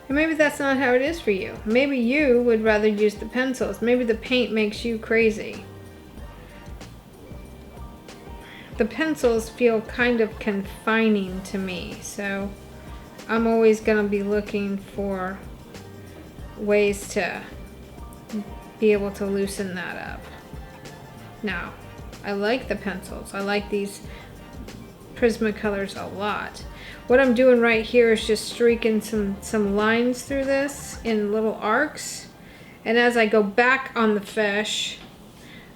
And maybe that's not how it is for you. Maybe you would rather use the pencils. Maybe the paint makes you crazy. The pencils feel kind of confining to me, so I'm always gonna be looking for ways to be able to loosen that up. Now, I like the pencils. I like these Prismacolors a lot. What I'm doing right here is just streaking some lines through this in little arcs. And as I go back on the fish,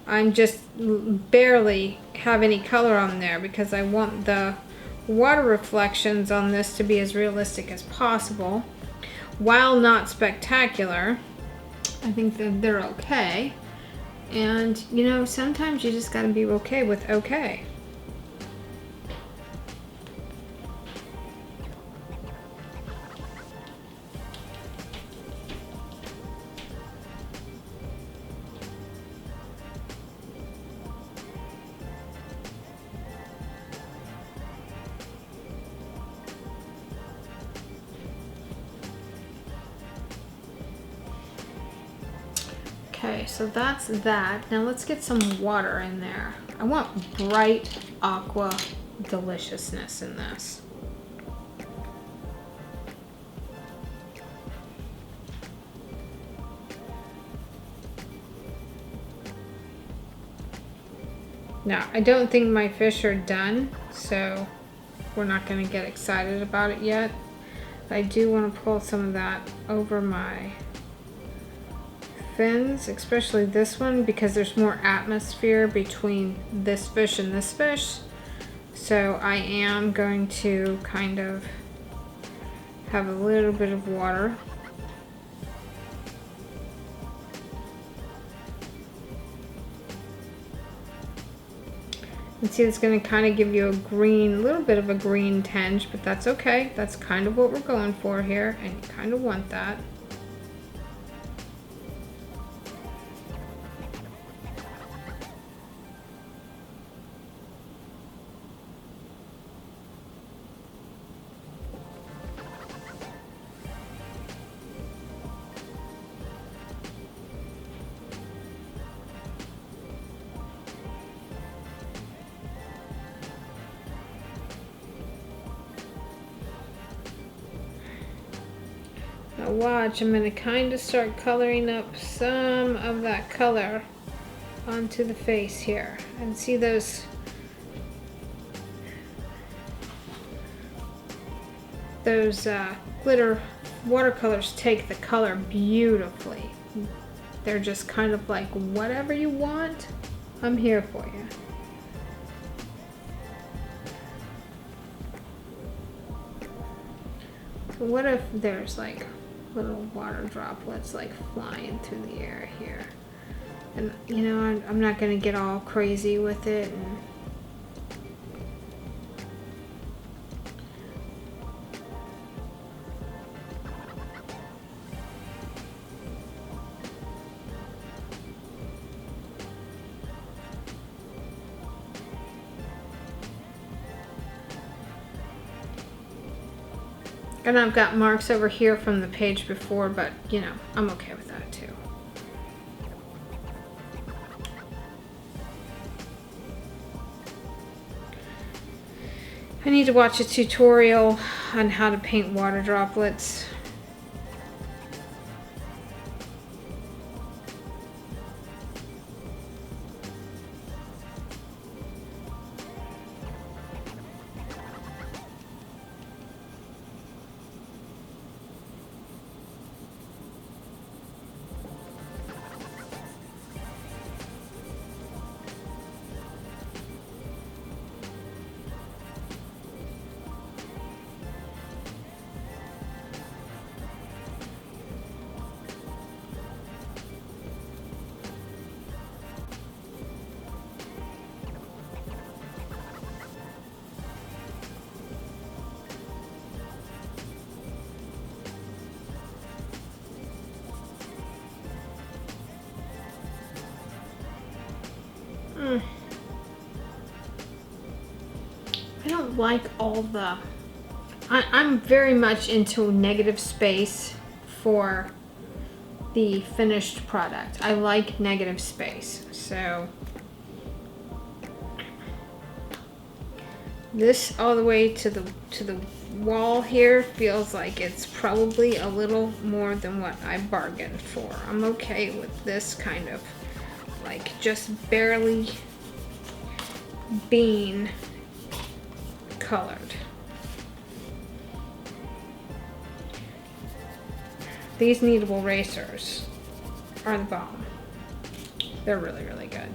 I'm just barely have any color on there because I want the water reflections on this to be as realistic as possible. While not spectacular, I think that they're okay. And you know, sometimes you just gotta be okay with okay. Okay, so that's that. Now let's get some water in there. I want bright aqua deliciousness in this. Now, I don't think my fish are done, so we're not going to get excited about it yet. I do want to pull some of that over my fins, especially this one, because there's more atmosphere between this fish and this fish. So I am going to kind of have a little bit of water. And see, it's going to kind of give you a green, little bit of a green tinge, but that's okay. That's kind of what we're going for here, and you kind of want that. Now watch, I'm going to kind of start coloring up some of that color onto the face here. And see those glitter watercolors take the color beautifully. They're just kind of like, whatever you want, I'm here for you. So what if there's like little water droplets like flying through the air here? And you know, I'm not gonna get all crazy with it. And And I've got marks over here from the page before, but you know, I'm okay with that too. I need to watch a tutorial on how to paint water droplets. I don't like all the... I'm very much into negative space for the finished product. I like negative space. So this all the way to the wall here feels like it's probably a little more than what I bargained for. I'm okay with this kind of like just barely being colored. These kneadable erasers are the bomb. They're really, really good.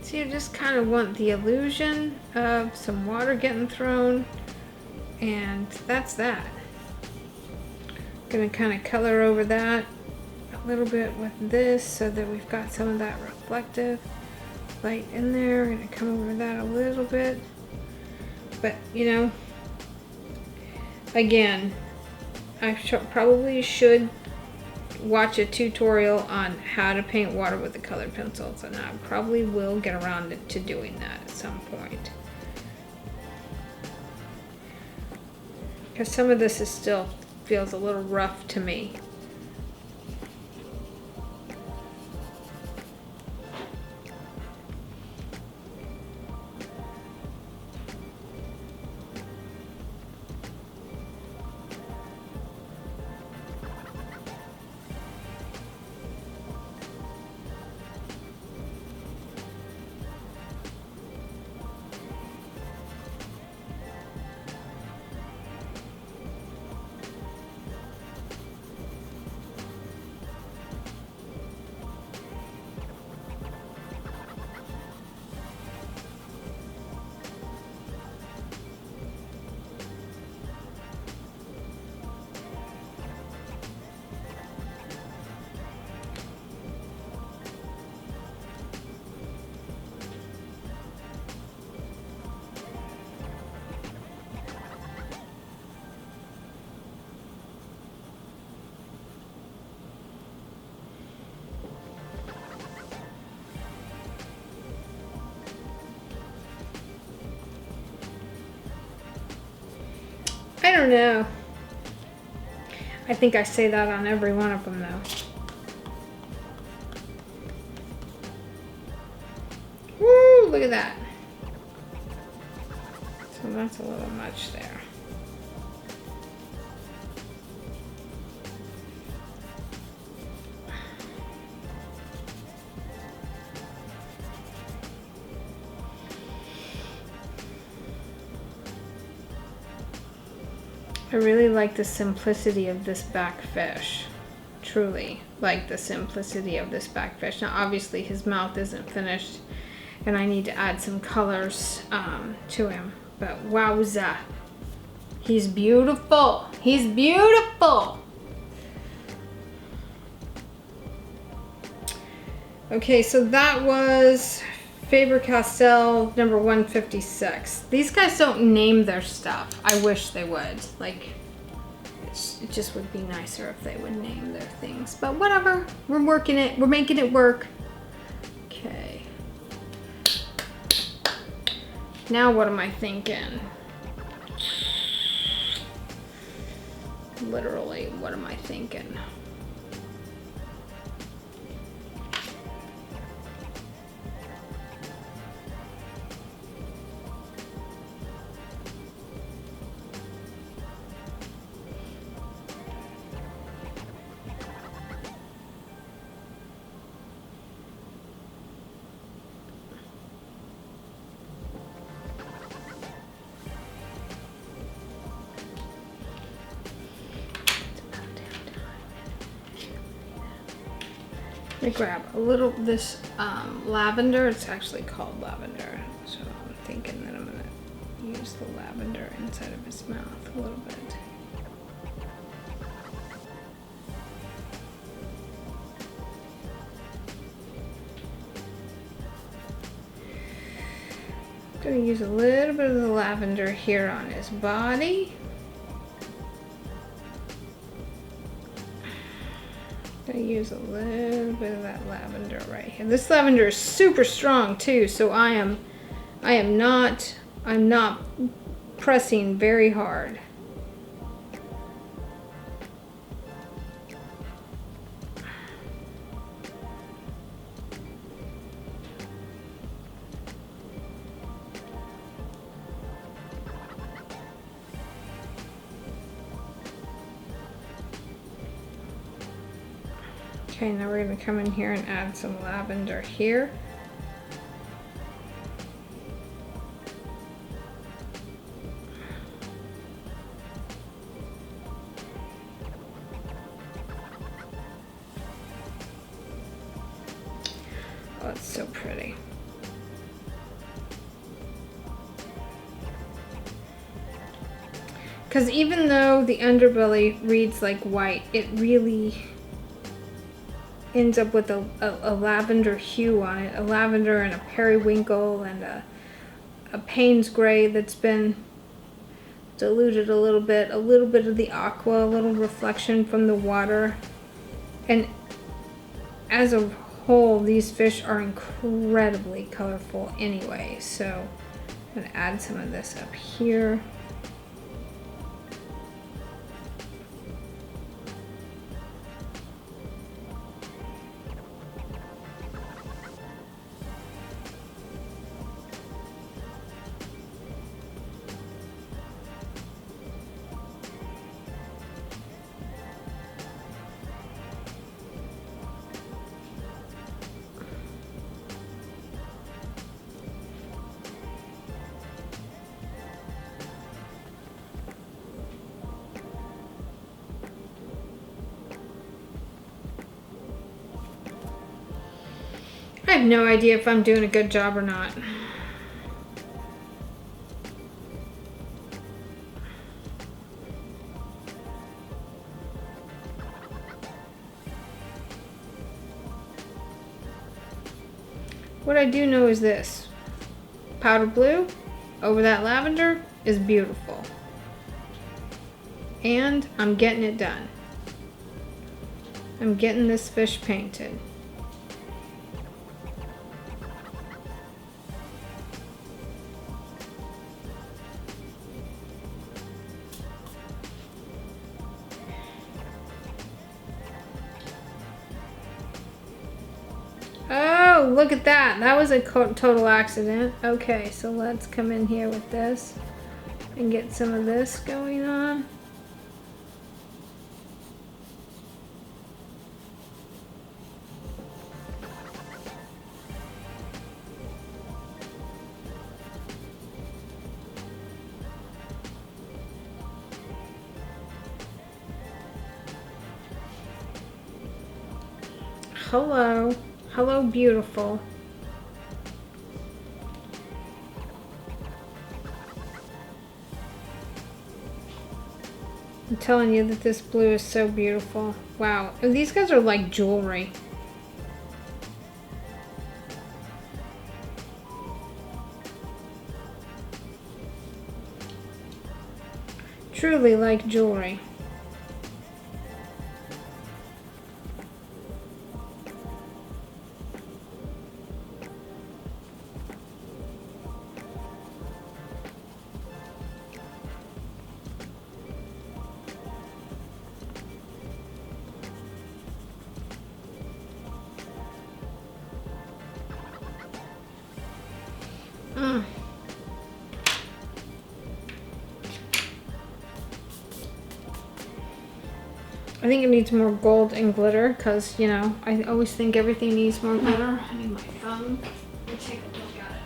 So you just kind of want the illusion of some water getting thrown, and that's that. Gonna kind of color over that a little bit with this so that we've got some of that reflective light in there. Gonna come over that a little bit. But you know, again, I probably should watch a tutorial on how to paint water with the colored pencils, and I probably will get around to doing that at some point. Because some of this is still feels a little rough to me. don't know. I think I say that on every one of them though. Woo, look at that. So that's a little much there. I really like the simplicity of this back fish. Truly like the simplicity of this back fish. Now obviously his mouth isn't finished and I need to add some colors to him. But wowza. He's beautiful. He's beautiful. Okay, so that was Faber-Castell number 156. These guys don't name their stuff. I wish they would. Like, it just would be nicer if they would name their things. But whatever. We're working it. We're making it work. Okay. Now what am I thinking? Literally, what am I thinking? I grab a little this lavender. It's actually called lavender, so I'm thinking that I'm gonna use the lavender inside of his mouth a little bit. I'm gonna use a little bit of the lavender here on his body. I use a little bit of that lavender right here. This lavender is super strong too, so I'm not pressing very hard. Okay, now we're going to come in here and add some lavender here. Oh, it's so pretty. Because even though the underbelly reads like white, it really ends up with a lavender hue on it, a lavender and a periwinkle and a Payne's gray that's been diluted a little bit of the aqua, a little reflection from the water. And as a whole, these fish are incredibly colorful anyway, so I'm gonna add some of this up here. I have no idea if I'm doing a good job or not. What I do know is this. Powder blue over that lavender is beautiful. And I'm getting it done. I'm getting this fish painted. Oh, look at that. That was a total accident. Okay, so let's come in here with this and get some of this going on. Hello. Hello, beautiful. I'm telling you that this blue is so beautiful. Wow. And these guys are like jewelry. Truly like jewelry. I think it needs more gold and glitter because, you know, I always think everything needs more glitter. I need my thumb. Let me take a look at it.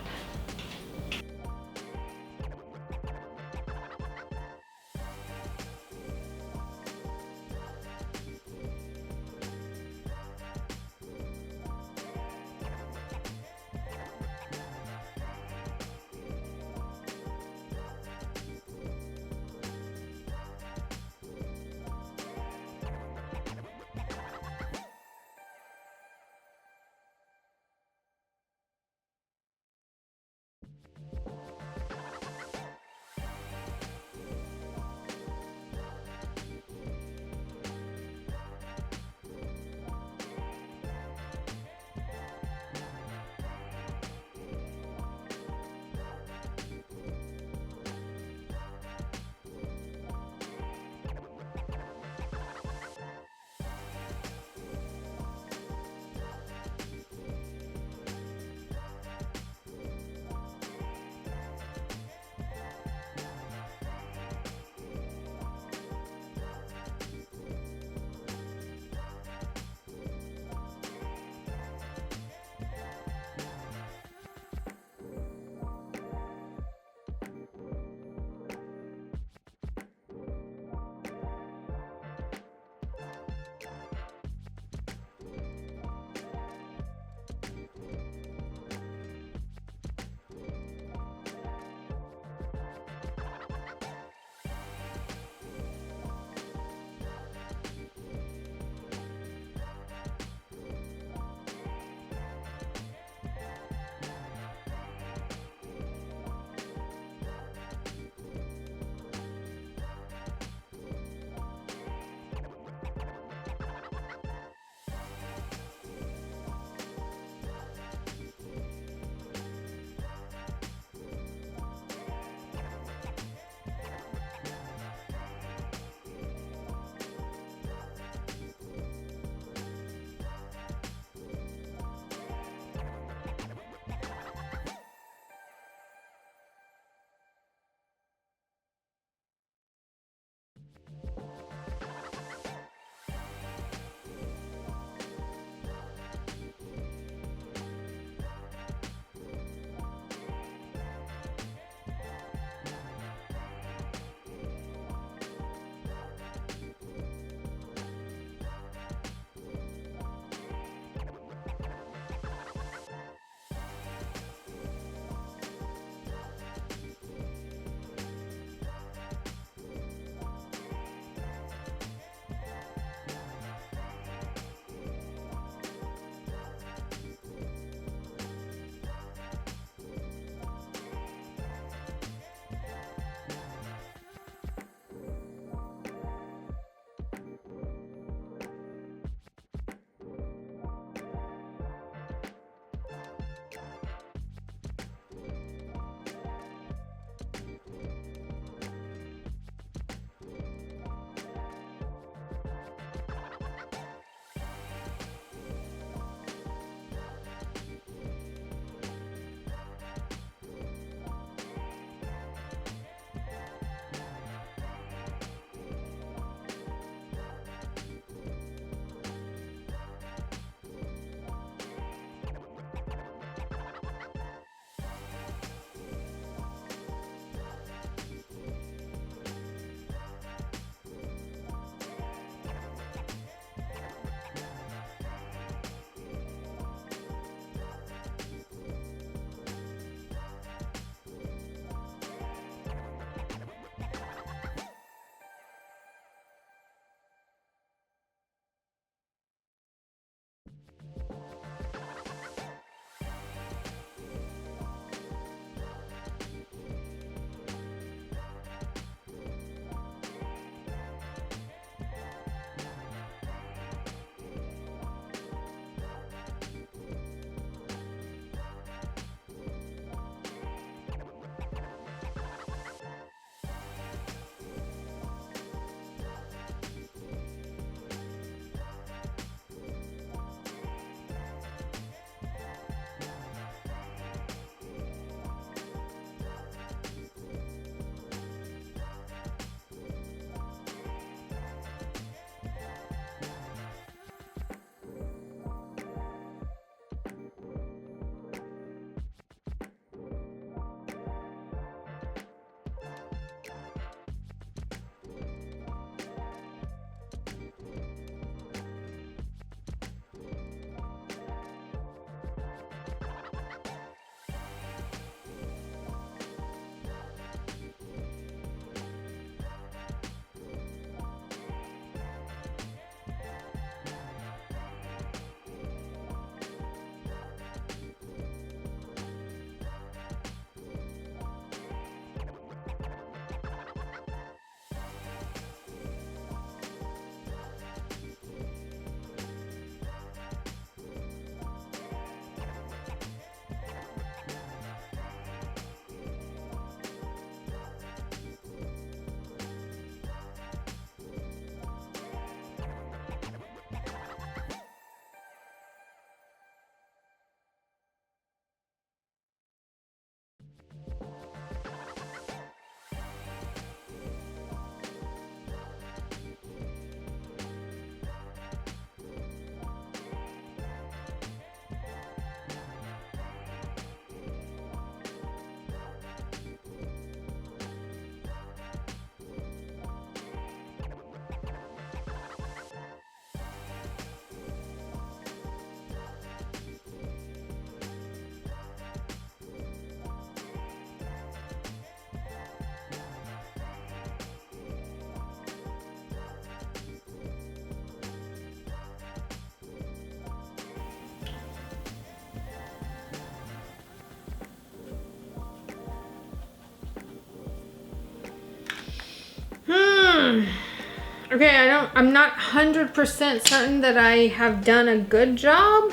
Okay, I'm not 100% certain that I have done a good job.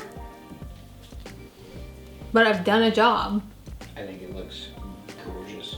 But I've done a job. I think it looks gorgeous.